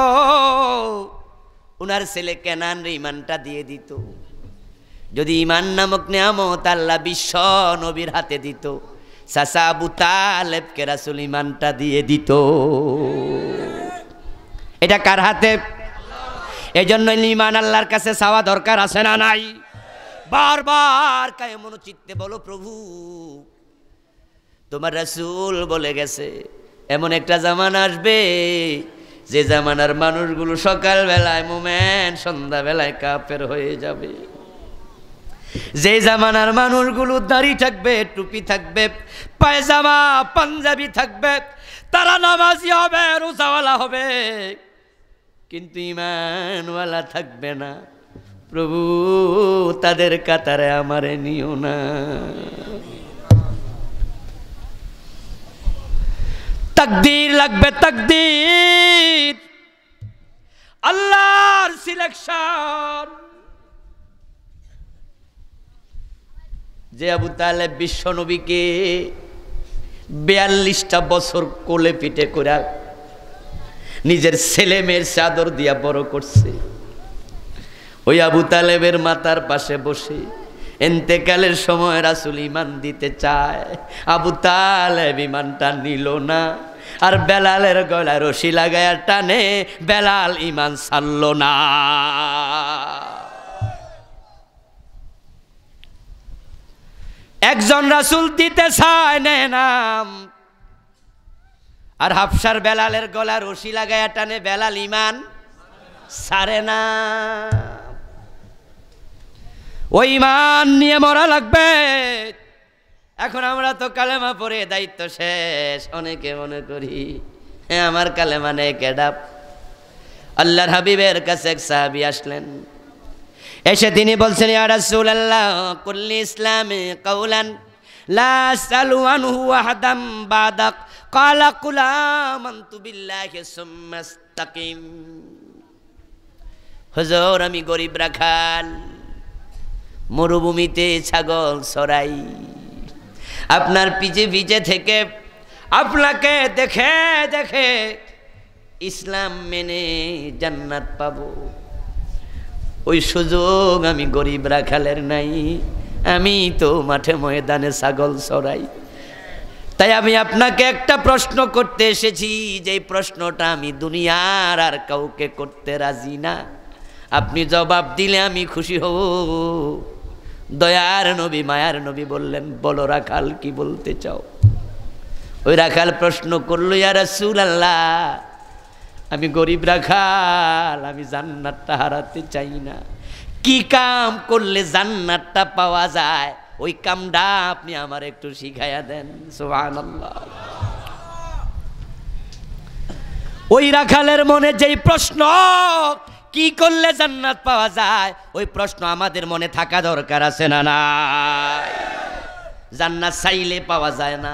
উনার ছেলে কেনান ঈমানটা দিয়ে দিত। যদি ঈমান নামক নিয়ামত আল্লাহ বিশ্ব নবীর হাতে দিত, চাচা আবু তালেবকে রাসূল ঈমানটা দিয়ে দিত। এটা কার হাতে? এজন্য ঈমান আল্লাহর কাছে চাওয়া দরকার আছে না নাই? বারবার কায়মন চিত্তে বলো, প্রভু তোমার রাসূল বলে গেছে এমন একটা জামানা আসবে যে জামানার মানুষগুলো সকালবেলায় মোমেন, সন্ধ্যাবেলায় কাফের হয়ে যাবে। যে জামানার মানুষগুলো দাড়ি থাকবে, টুপি থাকবে, পায়জামা পাঞ্জাবি থাকবে, তারা নামাজি হবে, রোজাওয়ালা হবে, কিন্তু ঈমানওয়ালা থাকবে না। প্রভু তাদের কাতারে আমারে নিও না। তাকদীর লাগবে, তাকদীর, আল্লাহর সিলেকশন। যে আবু তালেব বিশ্ব নবীকে 42টা বছর কোলে পিঠে করে নিজের ছেলে মেয়ের চাদর দিয়া বড় করছে, ওই আবু তালেবের মাথার পাশে বসে এন্তেকালের সময় রাসূল ঈমান দিতে চায়, আবু তালেব ঈমানটা নিল না, আর বেলালের গলায় রশি লাগায়া টানে, বেলাল ঈমান ছাড়ল না। একজন রাসূল দিতে চায় নেয় নাম, আর হাফসার বেলালের গলা রশি লাগায়া টানে, বেলাল ঈমান ছাড়ে না। ওই ঈমান নিয়ে মরা লাগবে। এখন আমরা তো কালেমা পড়ে দায়িত্ব শেষ, অনেকে মনে করি হ্যাঁ আমার কালেমা নেই কেডাপ। আল্লাহর হাবিবের কাছে এক সাহাবী আসলেন, এসে তিনি বলছেন, ইয়া রাসূলুল্লাহ কুল্লি ইসলামে কাওলান লা আসালু আনহু আহাদাম বাদাক, ক্বালা কুল আমানতু বিল্লাহি সুম্মা ইসতাকিম। হুজুর আমি গরিব রাখাল, মরুভূমিতে ছাগল চরাই, আপনার পিছে পিছে থেকে আপনাকে দেখে দেখে ইসলাম মেনে জান্নাত পাবো, ওই সুযোগ আমি গরিব রাখালের নাই। আমি তো মাঠে ময়দানে ছাগল চরাই। তাই আমি আপনাকে একটা প্রশ্ন করতে এসেছি, যে প্রশ্নটা আমি দুনিয়ার আর কাউকে করতে রাজি না। আপনি জবাব দিলে আমি খুশি হব। দয়ার নবী মায়ার নবী বললেন, বলো রাখাল কি বলতে চাও? ওই রাখাল প্রশ্ন করলো, ইয়া রাসূলুল্লাহ আমি গরিব রাখাল, আমি জান্নাতটা হারাতে চাই না। কি কাম করলে জান্নাতটা পাওয়া যায়, ওই কামটা আপনি আমার একটু শিখাইয়া দেন। সুবহানাল্লাহ। ওই রাখালের মনে যেই প্রশ্ন, কি করলে জান্নাত পাওয়া যায়, ওই প্রশ্ন আমাদের মনে থাকা দরকার আছে না নাই? জান্নাত চাইলে পাওয়া যায় না।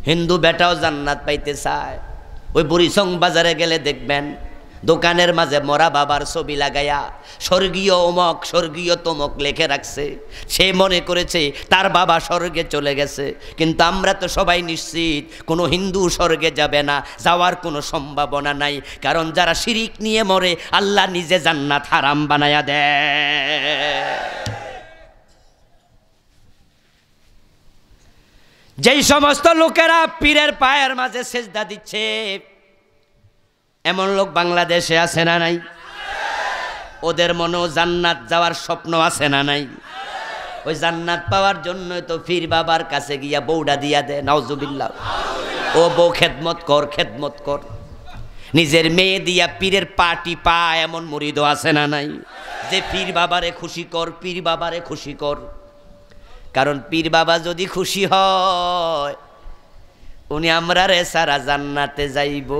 হিন্দু বেটাও জান্নাত পাইতে চায়। ওই বুড়িসং বাজারে গেলে দেখবেন দোকানের মাঝে মরা বাবার ছবি লাগাইয়া স্বর্গীয় অমক স্বর্গীয় তমক লিখে রাখছে। সে মনে করেছে তার বাবা স্বর্গে চলে গেছে, কিন্তু আমরা তো সবাই নিশ্চিত কোনো হিন্দু স্বর্গে যাবে না, যাওয়ার কোনো সম্ভাবনা নাই। কারণ যারা শিরিক নিয়ে মরে আল্লাহ নিজে জান্নাত হারাম বানায়া দেয়। যেই সমস্ত লোকেরা পীরের পায়ের মাঝে সেজদা দিচ্ছে, এমন লোক বাংলাদেশে আছে না নাই? ওদের মনেও জান্নাত যাওয়ার স্বপ্ন আছে না নাই? ওই জান্নাত পাওয়ার জন্য তো পীর বাবার কাছে গিয়া বউডা দিয়া দেয়। নাউজুবিল্লাহ। ও বউ খেদমত কর, খেদমত কর। নিজের মেয়ে দিয়া পীরের পাটি পা এমন মুরিদও আছে না নাই? যে পীর বাবারে খুশি কর, পীর বাবারে খুশি কর। কারণ পীর বাবা যদি খুশি হয়, উনি আমরা রে সারা জান্নাতে যাইব।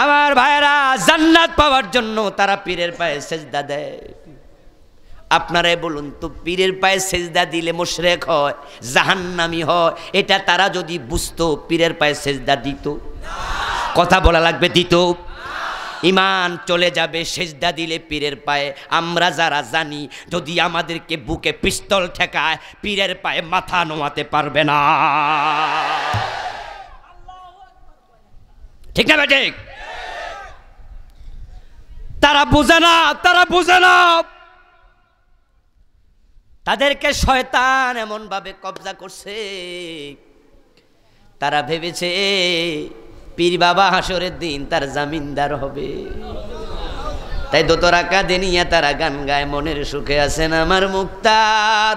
আমার ভাইরা জান্নাত পাওয়ার জন্য তারা পীরের পায়ে সেজদা দেয়। আপনারাই বলুন তো, পীরের পায়ে সেজদা দিলে মুশরিক হয়, জাহান্নামী হয়, এটা তারা যদি বুঝতো পীরের পায়ে সেজদা দিত? কথা বলা লাগবে, দিত? ঈমান চলে যাবে সেজদা দিলে পীরের পায়ে। আমরা যারা জানি যদি আমাদেরকে বুকে পিস্তল ঠেকায়, পীরের পায়ে মাথা নোয়াতে পারবে না। ঠিক না ঠিক? তারা বুঝে না, তারা বুঝে না। তাদেরকে শয়তান এমন ভাবে কবজা করছে, তারা ভেবেছে পীর বাবা হাসরের দিন তার জামিনদার হবে। তাই দোতরা কাঁধে নিয়ে তারা গান গায়, মনের সুখে আছেন আমার মুক্তার,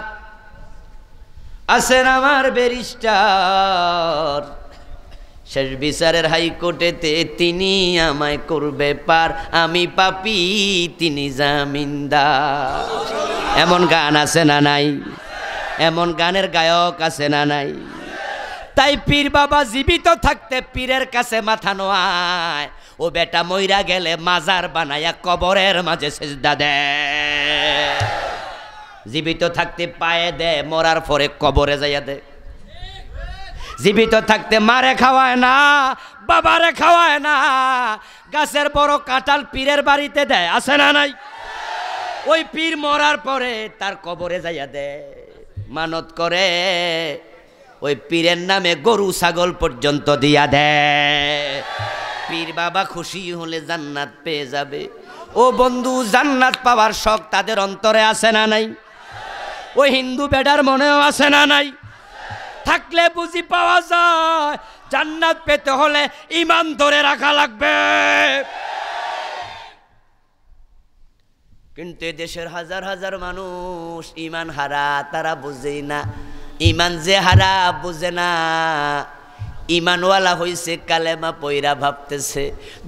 আছেন আমার ব্যারিস্টার, শেষ বিচারের হাইকোর্টেতে তিনি আমায় করবে পার, আমি পাপী তিনি জামিনদার। এমন গান আছে না নাই? এমন গানের গায়ক আছে না নাই? তাই পীর বাবা জীবিত থাকতে পীরের কাছে মাথা নোয়ায়, ও বেটা মইরা গেলে মাজার বানায়া কবরের মাঝে সেজদা দেয়। জীবিত থাকতে পায়ে দে, মরার পরে কবরে যাইয়া দে। জীবিত থাকতে মারে খাওয়ায় না, বাবারে খাওয়ায় না, গাছের বড় কাঁঠাল পীরের বাড়িতে দেয়, আছে না নাই? ওই পীর মরার পরে তার কবরে যাইয়া দে, মানত করে ওই পীরের নামে গরু ছাগল পর্যন্ত দিয়া দেয়। পীর বাবা খুশি হলে জান্নাত পেয়ে যাবে। ও বন্ধু, জান্নাত পাওয়ার শখ তাদের অন্তরে আছে না নাই? ওই হিন্দু বেডার মনেও আছে না নাই? থাকলে বুঝি পাওয়া যায়, জান্নাত পেতে হলে ঈমান ধরে রাখা লাগবে। কিন্তু দেশের হাজার হাজার মানুষ ঈমান হারা, তারা বুঝেই না। ঈমান যে হারা বুঝে না, ঈমানওয়ালা হইছে কালেমা পয়রা ভাবতেছে।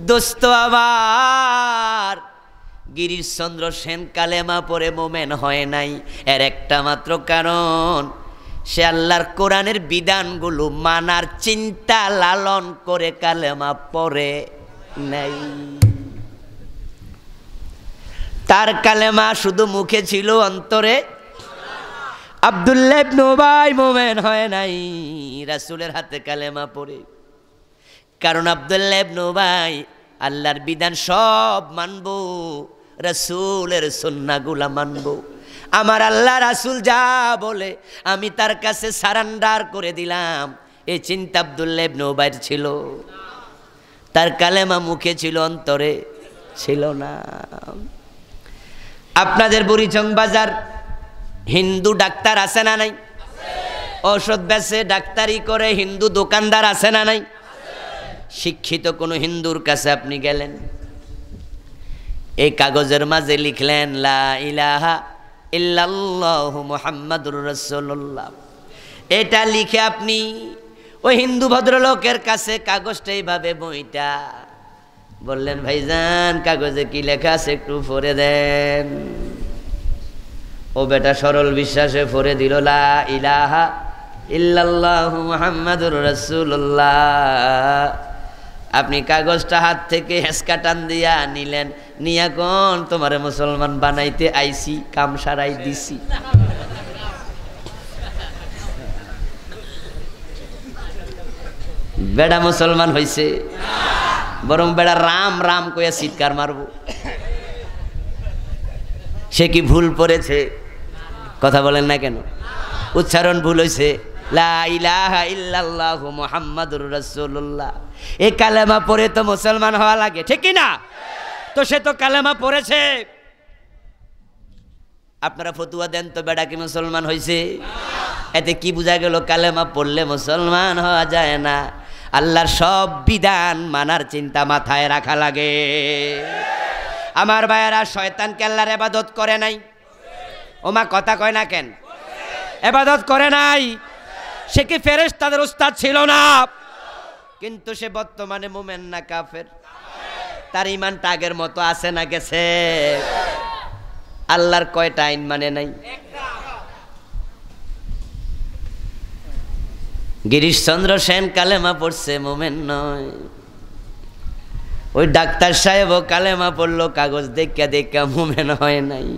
দোস্ত আমার, গিরিশচন্দ্র সেন কালেমা পড়ে মোমেন হয় নাই, এর একটা মাত্র কারণ, সে আল্লাহর কোরআনের বিধানগুলো মানার চিন্তা লালন করে কালেমা পড়ে নাই। তার কালেমা শুধু মুখে ছিল, অন্তরে আব্দুল্লাহ ইবনে উবাই মোমেন হয় নাই রাসূলের হাতে কালেমা পড়ে। কারণ আব্দুল্লাহ ইবনে উবাই আল্লাহর বিধান সব মানব, রাসূলের সুন্নাহগুলা মানব। আমার আল্লাহ রাসূল যা বলে আমি তার কাছে সারেন্ডার করে দিলাম, এই চিন্তা আব্দুল্লাহ ইবনে উবাইর ছিল। তার কালেমা মুখে ছিল, অন্তরে ছিল না। আপনাদের বুড়িচং বাজার হিন্দু ডাক্তার আছে না নাই? ঔষধ বেচে, ডাক্তারি করে, হিন্দু দোকানদার আছে না নাই? শিক্ষিত কোনো হিন্দুর কাছে আপনি গেলেন, এই কাগজের মাঝে লিখলেন লা ইলাহা ইল্লাল্লাহু মুহাম্মাদুর রাসূলুল্লাহ, এটা লিখে আপনি ওই হিন্দু ভদ্রলোকের কাছে কাগজটা এইভাবে বইটা বললেন, ভাইজান কাগজে কি লেখা আছে একটু পড়ে দেন। ও বেটা সরল বিশ্বাসে পড়ে দিল লা ইলাহা ইল্লাল্লাহু মুহাম্মাদুর রাসূলুল্লাহ। আপনি কাগজটা হাত থেকে হেসকা টান দিয়া নিলেন, নিয়া কোন তোমারে মুসলমান বানাইতে আইছি, কাম সারাই দিছি। বেড়া মুসলমান হইছে, বরং বেড়া রাম রাম কইয়া চিৎকার মারব। সে কি ভুল পড়েছে? কথা বলেন না কেন? উচ্চারণ ভুল হয়েছে। লা ইলাহা ইল্লাল্লাহু মুহাম্মাদুর রাসূলুল্লাহ, এই কালেমা পড়ে তো মুসলমান হওয়া লাগে, ঠিক কি না? তো সে তো কালেমা পড়েছে। আপনারা ফতুয়া দেন তো, বেড়া কি মুসলমান হয়েছে? এতে কি বোঝা গেল? কালেমা পড়লে মুসলমান হওয়া যায় না। আল্লাহর সব বিধান মানার চিন্তা মাথায় রাখা লাগে। আমার ভাইয়েরা, শয়তানকে আল্লাহর ইবাদত করে নাই। ওমা কথা কয় না কেন? ইবাদত করে নাই। সে কি ফেরেশতাদের উস্তাদ ছিল না? কিন্তু সে বর্তমানে মুমিন না কাফের? তার ঈমানটা আগের মতো আছে না গেছে? আল্লাহর কয়টা আইন মানে নাই? গিরিশচন্দ্র সেন কালেমা পড়ছে, মুমিন নয়। ওই ডাক্তার সাহেবও কালেমা পড়লো, কাগজ দেখা দেখা মুমিন হয় নাই।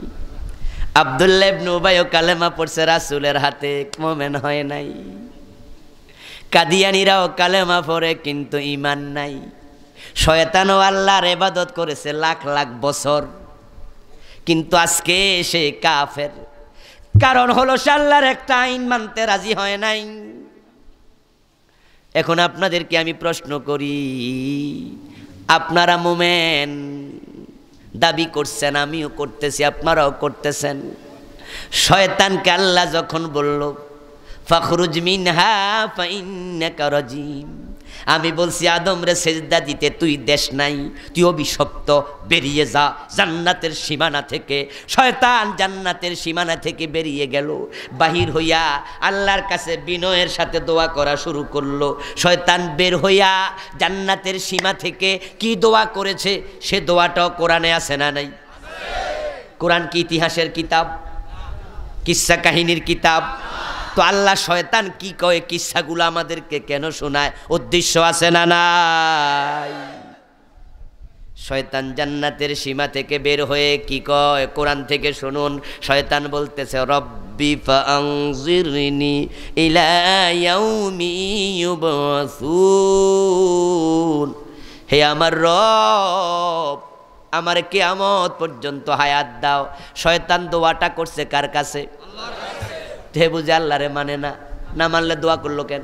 আব্দুল্লাহ ইবনে উবাইও কালেমা পড়ছে রাসূলের হাতে, মুমিন হয় নাই। কাদিয়ানীরাও কালেমা পড়ে, কিন্তু ঈমান নাই। শয়তানও আল্লাহর ইবাদত করেছে লাখ লাখ বছর, কিন্তু আজকে সে কাফের। কারণ হলো সে আল্লাহর একটা আইন মানতে রাজি হয় নাই। এখন আপনাদেরকে আমি প্রশ্ন করি, আপনারা মুমিন দাবি করছেন, আমিও করতেছি, আপনারাও করতেছেন। শয়তানকে আল্লাহ যখন বলল ফাখরুজ মিনহা ফাইন্নাকা রাজিম, আমি বলছি আদম রে সেজদা দিতে, তুই দেশ নাই, তুই অভিশপ্ত, বেরিয়ে যা জান্নাতের সীমানা থেকে। শয়তান জান্নাতের সীমানা থেকে বেরিয়ে গেল, বাহির হইয়া আল্লাহর কাছে বিনয়ের সাথে দোয়া করা শুরু করলো। শয়তান বের হইয়া জান্নাতের সীমা থেকে কি দোয়া করেছে সে দোয়াটাও কোরআনে আছে না নাই? কোরআন কি ইতিহাসের কিতাব, কিসসা কাহিনীর কিতাব? তো আল্লাহ শয়তান কি কয় কিসসাগুলো আমাদেরকে কেন শোনায়, উদ্দেশ্য আছে না নাই? শয়তান জান্নাতের সীমা থেকে বের হয়ে কি কয়, কোরআন থেকে শুনুন। শয়তান বলতেছে, রব্বি ফাআনজিরনি ইলা ইয়াউমি ইউবাসুন, হে আমার রব আমার কিয়ামত পর্যন্ত হায়াত দাও। শয়তান দোয়াটা করছে কার কাছে? তে বুঝে আল্লাহরে মানে না, না মানলে দোয়া করলো কেন?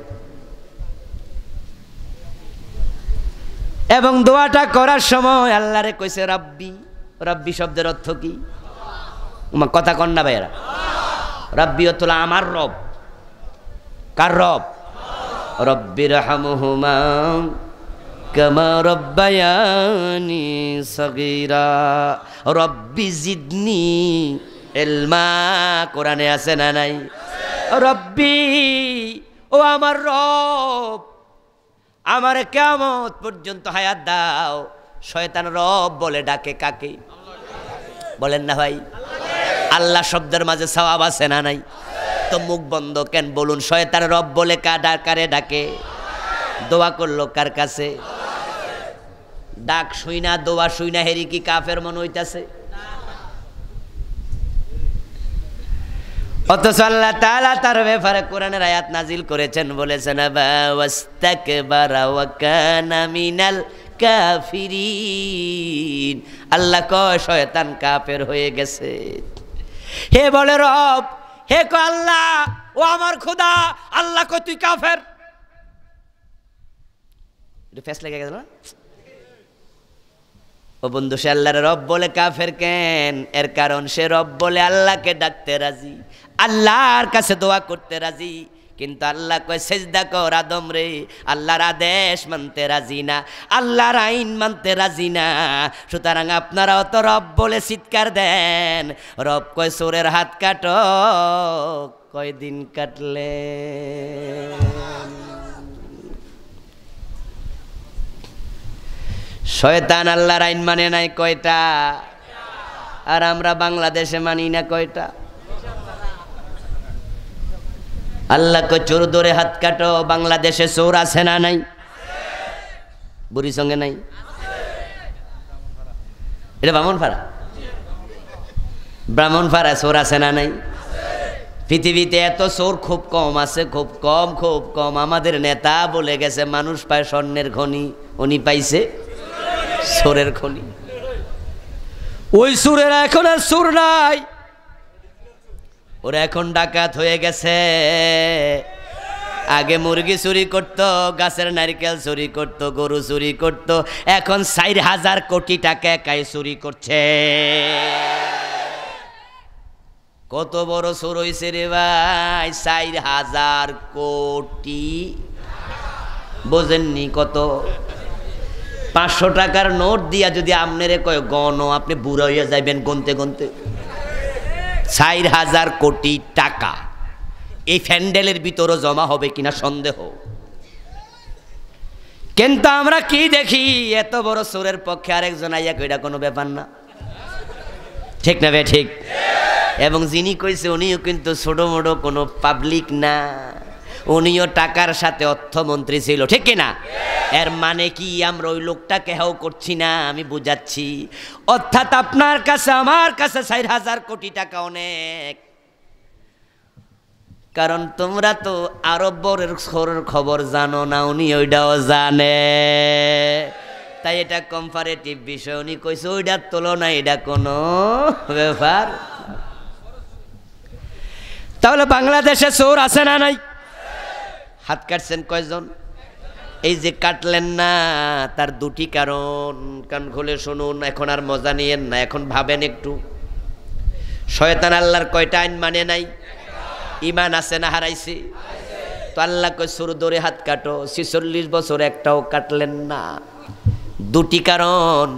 এবং দোয়াটা করার সময় আল্লাহরে কইছে রাব্বি। রাব্বি শব্দের অর্থ কি? কথা কন না ভাইরা। রাব্বি অর্থ হলো আমার রব। কার রব? রব্বির হামহুমা কামা রব্বায়ানি সগীরা, রব্বি জিদনি ইলমা। কোরআনে আছে না নাই? রব্বি, ও আমার রব আমার কিয়ামত পর্যন্ত হায়াত দাও। শয়তান রব বলে ডাকে কাকে? বলেন না ভাই, আল্লাহ শব্দের মাঝে সওয়াব আছে না নাই? তো মুখ বন্ধ কেন বলুন, শয়তান রব বলে কারে ডাকে? দোয়া করলো কার কাছে? ডাক শুই না, দোয়া শুই না, হেরি কি কাফের মন হইতাছে? অথচ আল্লাহ তাআলা তার ব্যাপারে কোরআনের আয়াত নাজিল করেছেন, বলেছেন ওয়াস্তাকবারা ওয়া কানা মিনাল কাফিরিন। আল্লাহ কয় শয়তান কাফের হয়ে গেছে। হে বলে রব, হে কয় আল্লাহ, ও আমার খোদা। আল্লাহ কয় তুই কাফের। এটা ফেস লেগে গেল না? ও বন্ধু, সে আল্লাহর রব বলে কাফের কেন? এর কারণ সে রব বলে আল্লাহকে ডাকতে রাজি, আল্লাহর কাছে দোয়া করতে রাজি। কিন্তু আল্লাহ কয় সেজদা কর আদম রে, আল্লাহর আদেশ মানতে রাজি না, আল্লাহর আইন মানতে রাজি না। সুতরাং আপনারাও তো রব বলে চিৎকার দেন। রব কয় চোরের হাত কাটো, কয়দিন কাটলে? শয়তান আল্লাহর আইন মানে নাই কয়টা? আর আমরা বাংলাদেশে মানি না কয়টা? আল্লাহ কয় চোর ধরে হাত কাটো। বাংলাদেশে চোর আছে না নাই? বুড়ি সঙ্গে নাই? এটা ব্রাহ্মণপাড়া, ব্রাহ্মণপাড়া চোর আছে না নাই? পৃথিবীতে এত চোর খুব কম আছে, খুব কম, খুব কম। আমাদের নেতা বলে গেছে মানুষ পায় স্বর্ণের খনি, উনি পাইছে চোরের খনি। ওই চোরেরা এখন আর চোর নাই, ওরা এখন ডাকাত হয়ে গেছে। আগে মুরগি চুরি করত, গাছের নারকেল চুরি করত, গরু চুরি করত, এখন 4,000 কোটি টাকা একাই চুরি করছে। কত বড় চোর হইছে রে ভাই? 4,000 কোটি। বোঝেননি কত? 500 টাকার নোট দিয়া যদি আপনারে কয় গণ, আপনি বুড়া হইয়া যাইবেন গনতে গনতে। 4,000 কোটি টাকা এই ফ্যান্ডেলের ভিতরে জমা হবে কিনা সন্দেহ। কিন্তু আমরা কি দেখি, এত বড় চোরের পক্ষে আরেকজন আইয়া কইটা কোনো ব্যাপার না। ঠিক না বে? ঠিক। এবং যিনি কইছে উনিও কিন্তু ছোট মোটো কোনো পাবলিক না, উনিও টাকার সাথে অর্থমন্ত্রী ছিল। ঠিক কিনা? এর মানে কি আমরা ওই লোকটাকে হেও করছি না, আমি বুঝাচ্ছি। অর্থাৎ আপনার কাছে আমার কাছে 4,000 কোটি টাকা অনেক, কারণ তোমরা তো আরব বরের খবর জানো না, উনি ওইটাও জানে। তাই এটা কম্পারেটিভ বিষয়। উনি কইছে ওইটার তুলনা এটা কোনো ব্যাপার। তাহলে বাংলাদেশে চোর আছে না নাই? হাত কাটছেন কয়জন? এই যে কাটলেন না, তার দুটি কারণ। কান খুলে শুনুন, এখন আর মজা নিয়েন না, এখন ভাবেন একটু। শয়তান আল্লাহর কয়টা আইন মানে নাই? ইমান আছে না হারাইছে? তো আল্লাহ কয় সুর ধরে হাত কাটো, 46 বছর একটাও কাটলেন না। দুটি কারণ,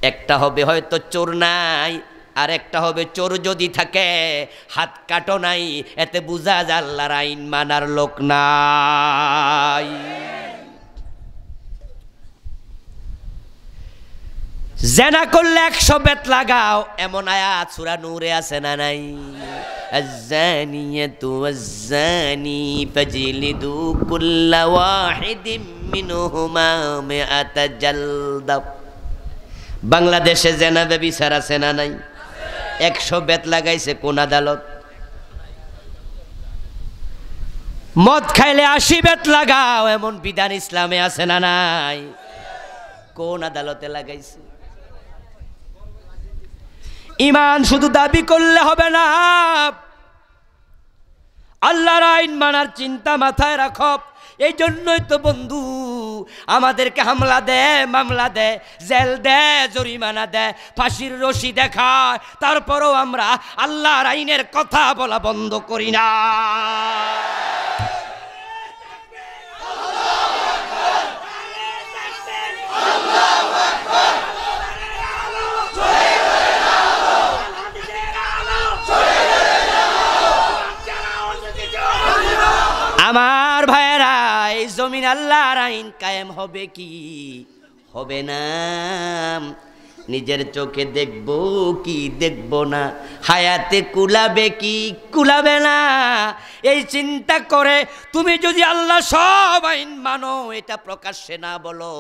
একটা হবে হয়তো চোর নাই, আর একটা হবে চোর যদি থাকে হাত কাটো নাই, এতে বুঝা যায় আল্লাহর আইন মানার লোক নাই। জেনা করলে 100 বেত লাগাও, এমন আয়াত সূরা নূরে আছে না নাই? আয-যানিয়াতু ওয়াজ-যানি ফাজলিদু কুল্লা ওয়াহিদিম মিনহুমা মিআতা জালদা। বাংলাদেশে জেনা ব্যভিচার আছে না নাই? 100 বেত লাগাইছে কোন আদালত? মদ খাইলে 80 বেত লাগাও, এমন বিধান ইসলামে আছে না নাই? কোন আদালতে লাগাইছে? ঈমান শুধু দাবি করলে হবে না, আল্লাহর আইন মানার চিন্তা মাথায় রাখো। এই জন্যই তো বন্ধু আমাদেরকে হামলা দেয়, মামলা দেয়, জেল দেয়, জরিমানা দেয়, ফাঁসির রশি দেখায়, তারপরও আমরা আল্লাহর আইনের কথা বলা বন্ধ করি না। আমার ভাইয়েরা, এই জমিন আল্লাহর আইন কায়েম হবে কি হবে না? নিজের চোখে দেখবো কি দেখবো না? হায়াতে কুলাবে কি কুলাবে না? এই চিন্তা করে তুমি যদি আল্লাহ সব আইন মানো, এটা প্রকাশ্যে না বলো,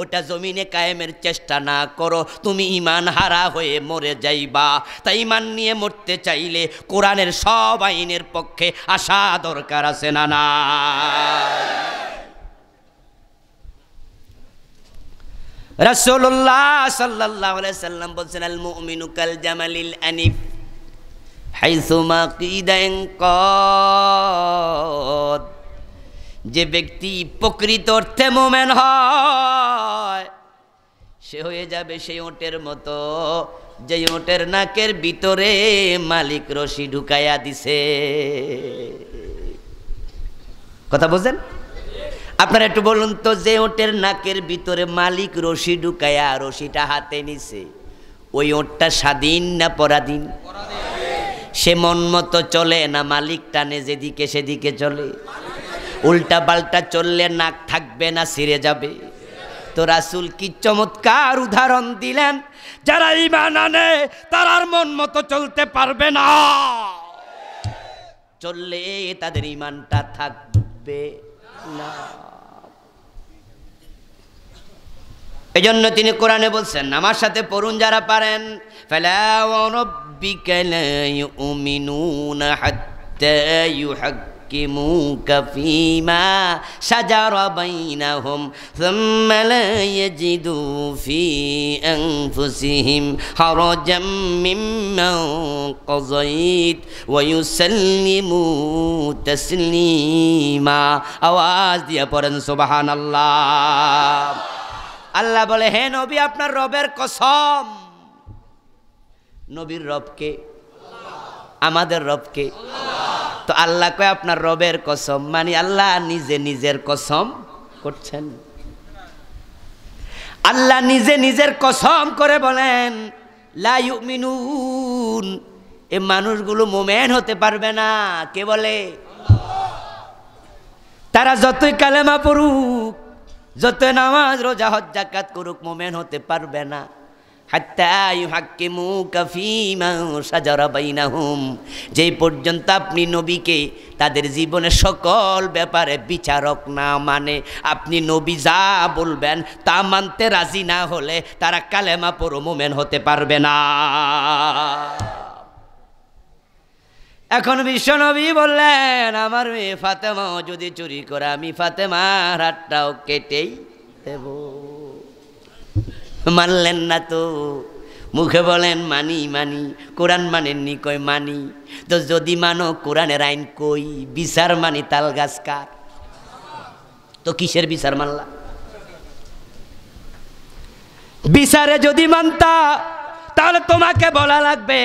ওটা জমিনে কায়েমের চেষ্টা না করো, তুমি ঈমান হারা হয়ে মরে যাইবা। তাই ঈমান নিয়ে মরতে চাইলে কোরআনের সব আইনের পক্ষে আসা দরকার আছে না না? রাসূলুল্লাহ সাল্লাল্লাহু আলাইহি সাল্লাম বলেছেন, আল মুমিনু কাল জামালিল আনিফ হাইসুমা কিদান কদ। যে ব্যক্তি প্রকৃত অর্থে মুমিন হয় সে হয়ে যাবে সেই ওটের মতো, যে ওটের নাকের ভিতরে মালিক রশি ঢুকাইয়া দিছে। কথা বুঝেন? আপনারা একটু বলুন তো, যে ওটের নাকের ভিতরে মালিক রশি ঢুকায়া রশিটা হাতে নিছে, ওই ওটটা স্বাধীন না পরাধীন? সে মন মতো চলে না মালিক টানে যেদিকে সেদিকে চলে? উল্টা পাল্টা চললে নাক থাকবে না ছিঁড়ে যাবে? তো রাসূল কি চমৎকার উদাহরণ দিলেন, যারা ঈমান আনে তারা আর মন মতো চলতে পারবে না, চললে তাদের ঈমানটা থাকবে না। এই জন্য তিনি কোরআনে বলছেন, আমার সাথে পড়ুন যারা পারেন, ফালা ওয়া রাব্বিকা লা ইউমিনুনা হাত্তা ইউহাক্কিমুকা ফীমা শাজারা বাইনাহুম সুম্মা লা ইয়াজিদু ফী আনফুসিহিম হারাজাম মিম্মা কাযাইত ওয়া ইউসাল্লিমু তাসলিমা। আওয়াজ দিয়ে পড়েন সুবহানাল্লাহ। আল্লাহ বলে, হে নবী, আপনার রবের কসম। নবীর রবকে? আমাদের রবকে। তো আল্লাহ কয় আপনার রবের কসম, মানে আল্লাহ নিজে নিজের কসম করছেন। আল্লাহ নিজে নিজের কসম করে বলেন, লা ইউমিনুন, এই মানুষগুলো মুমিন হতে পারবে না। কে বলে? তারা যতই কালেমা পড়ুক, যত নামাজ রোজা হজ যাকাত করুক, মুমিন হতে পারবে না। হাত্তা ইউহাক্কিমুকা ফীমা শাজারা বাইনাহুম, যেই পর্যন্ত আপনি নবীকে তাদের জীবনের সকল ব্যাপারে বিচারক না মানে, আপনি নবী যা বলবেন তা মানতে রাজি না হলে তারা কালেমা পড়ো মুমিন হতে পারবে না। এখন বিশ্বনবী বললেন, আমার মেয়ে ফাতেমাও যদি চুরি করে, আমি ফাতেমার হাতটাও কেটেই দেব। মানলেন না তো, মুখে বলেন মানি মানি, কোরআন মানেননি, কই মানি। তো যদি মানো কোরআনের আইন কই, বিচার মানি তাল গাছ কার? তো কিসের বিচার মানলা? বিচারে যদি মানতা তাহলে তোমাকে বলা লাগবে,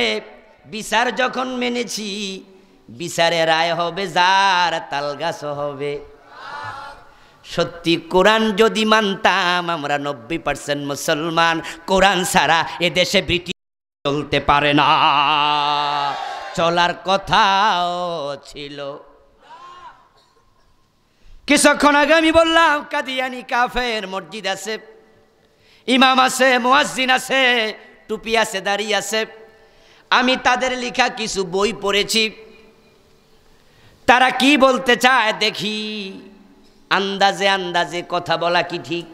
বিচার যখন মেনেছি বিচারে রায় হবে যার তাল গাছ হবে। সত্যি কোরআন যদি মানতাম আমরা 90% মুসলমান, কোরআন ছাড়া এদেশে ব্রিটিশ চলতে পারে না, চলার কথাও ছিল। কিছুক্ষণ আগে আমি বললাম কাদিয়ানি কাফের, মসজিদ আছে, ইমাম আছে, মুয়াজ্জিন আছে, টুপি আছে, দাড়ি আছে। আমি তাদের লেখা কিছু বই পড়েছি, তারা কি বলতে চায় দেখি, আন্দাজে আন্দাজে কথা বলা কি ঠিক?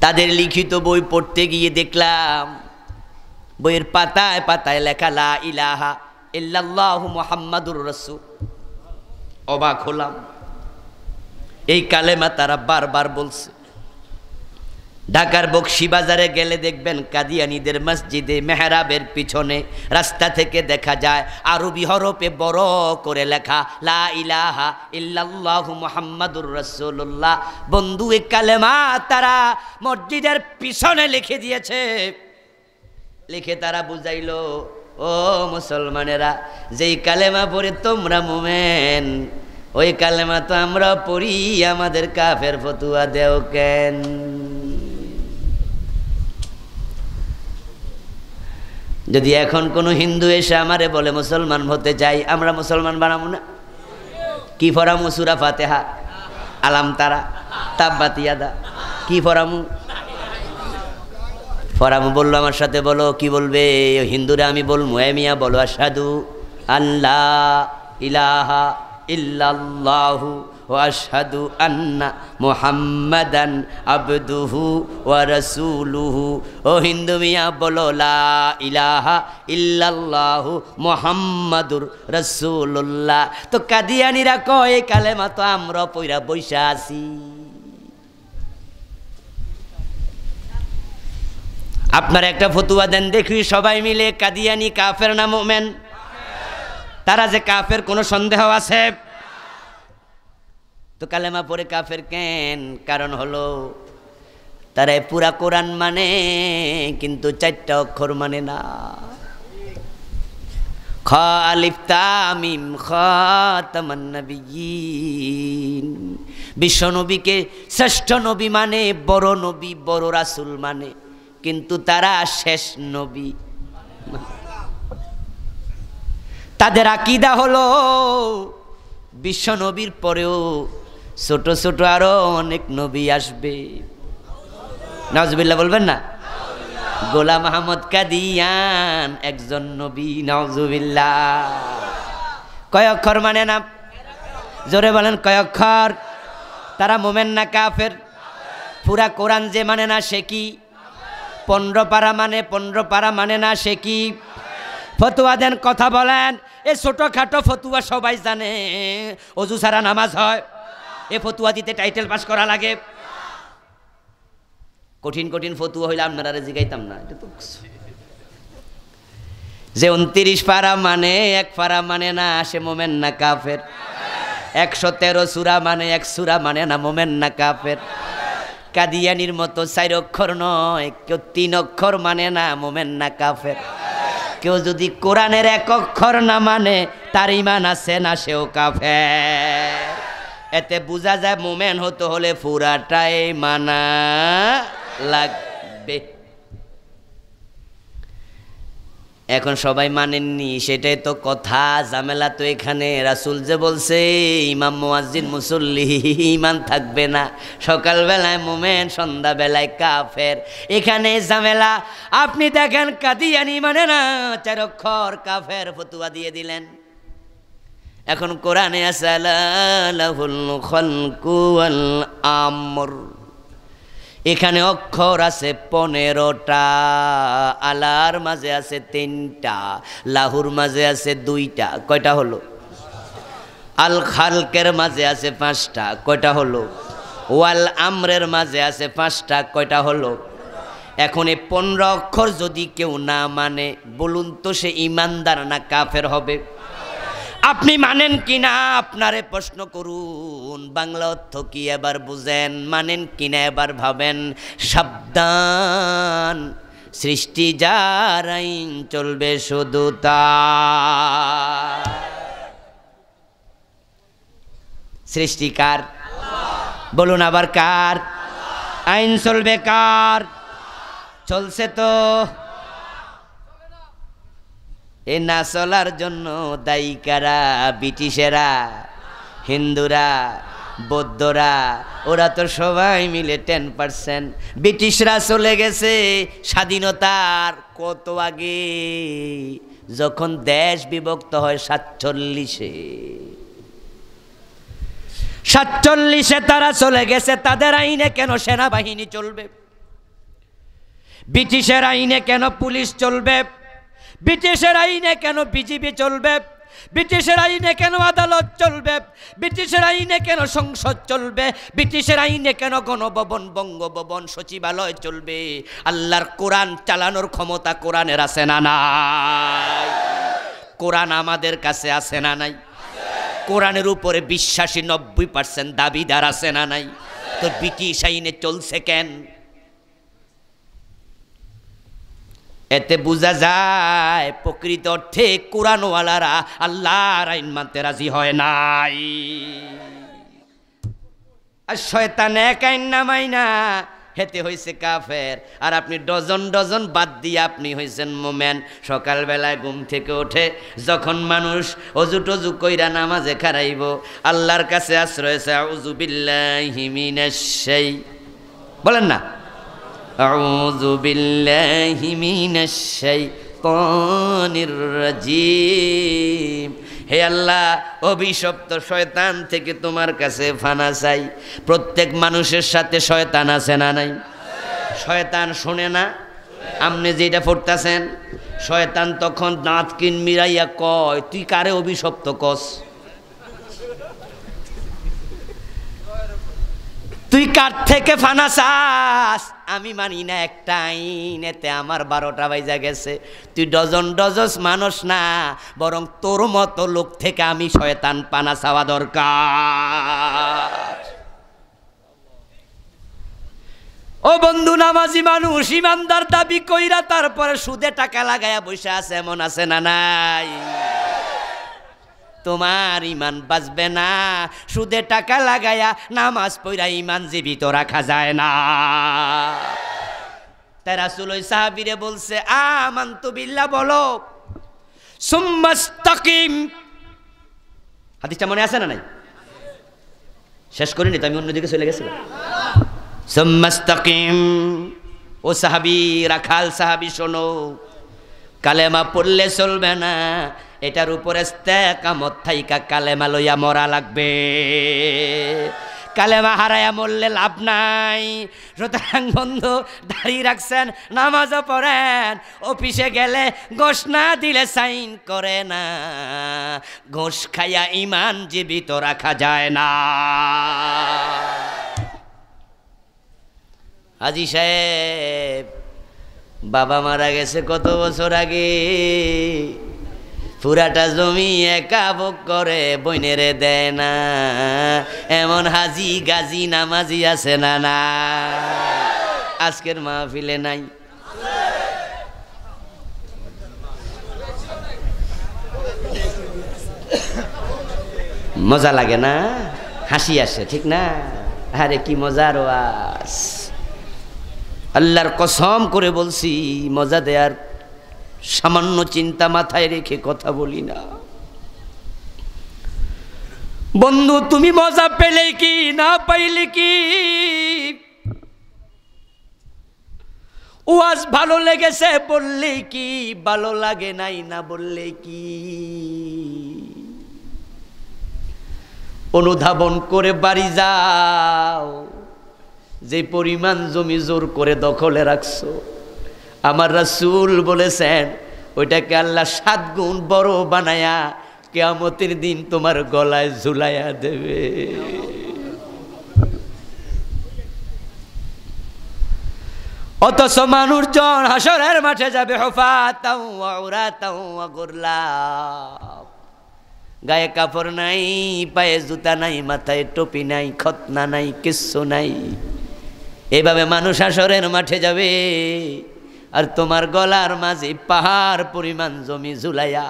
তাদের লিখিত বই পড়তে গিয়ে দেখলাম বইয়ের পাতায় পাতায় লেখা লা ইলাহা ইল্লাল্লাহু মুহাম্মাদুর রাসূল। অবাক হলাম, এই কালেমা তারা বারবার বলছে। ঢাকার বকশীবাজারে গেলে দেখবেন কাদিয়ানীদের মসজিদে মেহরাবের পিছনে রাস্তা থেকে দেখা যায় আরবি হরফে বড় করে লেখা লা ইলাহা ইল্লাল্লাহু মুহাম্মাদুর রাসূলুল্লাহ। বন্ধু, এই কালেমা তারা মসজিদের পিছনে লিখে দিয়েছে। লিখে তারা বুঝাইলো, ও মুসলমানেরা, যেই কালেমা পড়ে তোমরা মুমিন, ওই কালেমা তো আমরা পড়ি, আমাদের কাফের ফতুয়া দেও কেন? যদি এখন কোনো হিন্দু এসে আমারে বলে মুসলমান হতে চাই, আমরা মুসলমান বানাবো না? কি ফরামু? সূরা ফাতিহা, আলাম তারা, তাব্বাত ইয়াদা, কি ফরামু? ফরামু বললো, আমার সাথে বলো, কি বলবে? হিন্দুরা আমি বলবো, এ মিয়া বলো আশহাদু আল্লা ইলাহা ইল্লাল্লাহু ওয়া আশহাদু আন্না মুহাম্মাদান আবদুহু ওয়া রাসূলুহু। ও হিন্দু মিয়া বলো লা ইলাহা ইল্লাল্লাহু মুহাম্মাদুর রাসূলুল্লাহ। তো কাদিয়ানীরা কয় এই কালেমা তো আমরা পয়রা বইসা আছি। আপনারা একটা ফতুয়া দেন দেখি সবাই মিলে, কাদিয়ানী কাফের না মুমিন? তারা যে কাফের কোনো সন্দেহ আছে? তো কালেমা পড়ে কাফের কেন? কারণ হলো তারা পুরা কোরআন মানে কিন্তু 4টা অক্ষর মানে না। খ আলিফ তা মিম খাতামান নবিয়্যিন। বিশ্ব নবীকে শ্রেষ্ঠ নবী মানে, বড় নবী, বড় রাসূল মানে, কিন্তু তারা শেষ নবী। তাদের আকীদা হলো বিশ্ব নবীর পরেও ছোট ছোট আরো অনেক নবী আসবে। নাউজুবিল্লাহ বলবেন না? গোলাম আহমদ কাদিয়ান একজন নবী, নাউজুবিল্লাহ। কয় অক্ষর মানে না? জোরে বলেন, কয় অক্ষর? তারা মোমেন না কাফের? পুরা কোরআন যে মানে না সে কি? 15 পারা মানে 15 পারা মানে না সে কি? ফতুয়া দেন, কথা বলেন। এ ছোটখাটো ফতুয়া সবাই জানে, অজু ছাড়া নামাজ হয়, এ ফতুয়া দিতে টাইটেল পাস করা লাগে। কঠিন কঠিন ফতুয়া হইলে আপনারা জিগাইতাম না। এটা তো যে 29 পারা মানে 1 পারা মানে না, সে মোমেন না কাফের? 113 সূরা মানে 1 সূরা মানে না, মোমেন না কাফের? কাদিয়ানির মতো 4 অক্ষর নয়, কেউ 3 অক্ষর মানে না, মোমেন না কাফের? কেউ যদি কোরআনের 1 অক্ষর না মানে তার ঈমান আছে না, সেও কাফের। এতে বোঝা যায় মোমেন হতে হলে পুরাটাই মানা লাগবে। এখন সবাই মানেননি, সেটাই তো কথা। ঝামেলা তো এখানে। রাসূল যে বলছে ইমাম মুয়াজ্জিন মুসল্লি ঈমান থাকবে না, সকালবেলায় মোমেন সন্ধ্যাবেলায় কাফের। এখানে ঝামেলা। আপনি দেখেন কাদিয়ানী মানে না, 4 অক্ষর, কাফের ফতুয়া দিয়ে দিলেন। এখন কোরআনে আছে আলাহুল খালকু ওয়াল আমর, এখানে অক্ষর আছে 15টা, আলার মাঝে আছে 3টা, লাহুর মাঝে আছে 2টা, কয়টা হলো? আল খালকের মাঝে আছে 5টা, কয়টা হলো? ওয়াল আমরের মাঝে আছে 5টা, কয়টা হলো? এখন এই 15 অক্ষর যদি কেউ না মানে, বলুন তো সে ইমানদার না কাফের হবে? আপনি মানেন কিনা আপনারে প্রশ্ন করুন। বাংলা অর্থ কি এবার বুঝেন? মানেন কিনা এবার ভাবেন। সাবধান, সৃষ্টি যার আইন চলবে শুধু তার। সৃষ্টিকার বলুন আবার কার? আইন চলবে কার? চলছে তো। এ না চলার জন্য দায়ী কারা? ব্রিটিশেরা, হিন্দুরা, বৌদ্ধরা, ওরা তো সবাই মিলে 10%। ব্রিটিশরা চলে গেছে স্বাধীনতার কত আগে, যখন দেশ বিভক্ত হয় 47-এ তারা চলে গেছে। তাদের আইনে কেন সেনাবাহিনী চলবে? ব্রিটিশের আইনে কেন পুলিশ চলবে? ব্রিটিশের আইনে কেন বিজিবি চলবে? ব্রিটিশের আইনে কেন আদালত চলবে? ব্রিটিশের আইনে কেন সংসদ চলবে? ব্রিটিশের আইনে কেন গণভবন, বঙ্গভবন, সচিবালয় চলবে? আল্লাহর কোরআন চালানোর ক্ষমতা কোরআনের আছে না নাই? কোরআন আমাদের কাছে আছে না নাই? কোরআনের উপরে বিশ্বাসী 90% দাবিদার আছে না নাই? তো ব্রিটিশ আইনে চলছে কেন? এতে বোঝা যায় প্রকৃত অর্থে কোরআনওয়ালারা আল্লাহর আইন মানতে রাজি হয় নাই। আর শয়তান এক আইন নামাই না, হেতে হয়েছে কাফের। আর আপনি ডজন ডজন বাদ দিয়ে আপনি হয়েছেন মোমেন। সকালবেলায় ঘুম থেকে ওঠে যখন মানুষ অজু টজু কইরা নামাজে খারাইব, আল্লাহর কাছে আশ্রয় চায়, আউযু বিল্লাহি মিনাশ বলেন না, আউযু বিল্লাহি মিনাশ শাইতানির রাজিম। হে আল্লাহ, অভিশপ্ত শয়তান থেকে তোমার কাছে ফানা চাই। প্রত্যেক মানুষের সাথে শয়তান আছে না নাই? শয়তান শোনে না আপনি যেটা পড়তেছেন? শয়তান তখন দাঁত কিন মিরাইয়া কয়, তুই কারে অভিশপ্ত কস? তুই কার থেকে ফানা চাস? আমি মানি না একটা আইন, এতে আমার 12টা বাজা গেছে। তুই ডজন ডজন মানুষ না, বরং তোর মতো লোক থেকে আমি শয়তান পানা চাওয়া দরকার। ও বন্ধু, নামাজি মানুষ ইমানদার দাবি কইরা তারপরে সুদে টাকা লাগায়া বসে আছে, এমন আছে না নাই? তোমার ইমান বাঁচবে না। সুদে টাকা লাগায়া নামাজ পড়া ইমান জীবিত রাখা যায় না। তাই রাসূল ওই সাহাবীরে বলছে, আমানতু বিল্লাহ বলো, সুম্মাস্তাকিম। হাদিসটা মনে আছে না নাই? শেষ করিনি তো, আমি অন্যদিকে চলে গেছিলাম। সুম্মাস্তাকিম। ও সাহাবী, রাখাল সাহাবী, শোনো, কালেমা পড়লে চলবে না, এটার উপরে ইস্তেকামত থাইকা কালেমা লইয়া মরা লাগবে। কালেমা হারায়া মরলে লাভ নাই। সুতরাং বন্ধু, দাঁড়িয়ে রাখছেন, নামাজও পড়েন, অফিসে গেলে ঘোষ না দিলে সাইন করে না। ঘোষ খাইয়া ইমান জীবিত রাখা যায় না। হাজী সাহেব, বাবা মারা গেছে কত বছর আগে, পুরাটা জমি একা ভোগ করে, বইনেরে দেয় না। এমন হাজি গাজি নামাজি আছে না না? আজকের মাহফিলে নাই? মজা লাগে না? হাসি আসে, ঠিক না? আরে কি মজার ওয়াজ! আল্লাহর কসম করে বলছি, মজা দেয়ার সামান্য চিন্তা মাথায় রেখে কথা বলি না। বন্ধু, তুমি মজা পেলে কি না পাইলে কি, ওয়াজ ভালো লেগেছে বললে কি, ভালো লাগে নাই না বললে কি, অনুধাবন করে বাড়ি যাও। যে পরিমাণ জমি জোর করে দখলে রাখছো, আমার রাসূল বলেছেন, ওইটাকে আল্লাহ 7 গুণ বড় বানায়া কিয়ামতের দিন তোমার গলায় ঝুলাইয়া দেবে। অথচ মানুষজন হাসরের মাঠে যাবে হুফাতাও ওয়া উরাতাও ওয়া গুরলা, গায়ে কাপড় নাই, পায়ে জুতা নাই, মাথায় টুপি নাই, খতনা নাই, কিচ্ছু নাই। এইভাবে মানুষ হাসরের মাঠে যাবে। আর তোমার গলার মাঝে পাহাড় পরিমাণ জমি ঝুলাইয়া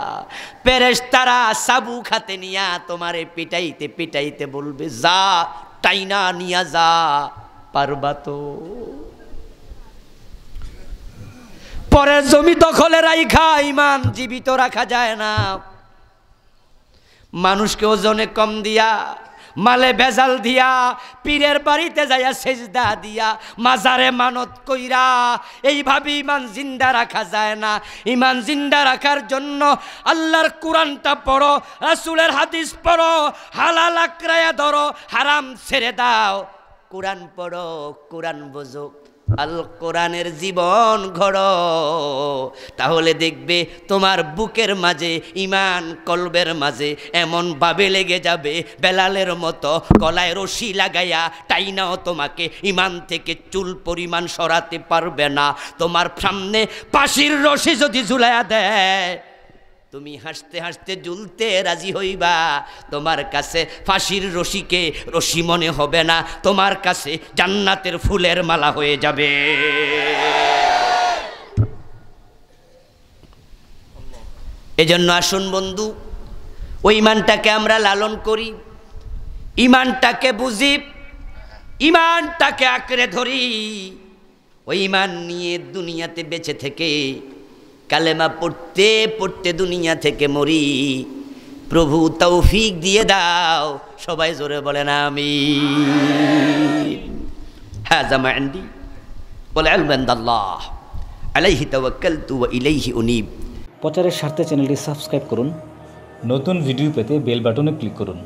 ফেরেশতারা চাবুক হাতে নিয়া তোমারে পিটাইতে পিটাইতে বলবে, যা টাইনা নিয়া যা, পারবা তো? পরের জমি দখলে রাইখা ঈমান জীবিত রাখা যায় না। মানুষকে ওজনে কম দিয়া, মালে ভেজাল দিয়া, পীরের বাড়িতে যাইয়া সেজদা দিয়া, মাজারে মানত কইরা এইভাবে ঈমান জিন্দা রাখা যায় না। ঈমান জিন্দা রাখার জন্য আল্লাহর কোরআনটা পড়ো, রাসূলের হাদিস পড়ো, হালাল আঁকড়ায়া ধরো, হারাম ছেড়ে দাও। কোরআন পড়ো, কোরআন বোঝো, আল কোরআনের জীবন গড়ো, তাহলে দেখবে তোমার বুকের মাঝে ঈমান, কলবের মাঝে এমন ভাবে লেগে যাবে বেলালের মতো গলায় রশি লাগাইয়া টাইনাও তোমাকে ঈমান থেকে চুল পরিমাণ সরাতে পারবে না। তোমার সামনে ফাঁসির রশি যদি ঝুলাইয়া দেয়, তুমি হাসতে হাসতে ঝুলতে রাজি হইবা। তোমার কাছে ফাঁসির রশিকে রশি মনে হবে না, তোমার কাছে জান্নাতের ফুলের মালা হয়ে যাবে। এজন্য আসুন বন্ধু, ওই ঈমানটাকে আমরা লালন করি, ঈমানটাকে বুঝি, ঈমানটাকে আঁকড়ে ধরি। ওই ঈমান নিয়ে দুনিয়াতে বেঁচে থেকে কালেমা পড়তে পড়তে দুনিয়া থেকে মরি। প্রভু তৌফিক দিয়ে দাও, সবাই জোরে বলেন আমিন। হাযা মা ইনদি ওয়াল ইলমু ইনদাল্লাহ আলাইহি তাওয়াক্কালতু ওয়া ইলাইহি উনীব। প্রচারের স্বার্থে চ্যানেলটি সাবস্ক্রাইব করুন। নতুন ভিডিও পেতে বেল বাটনে ক্লিক করুন।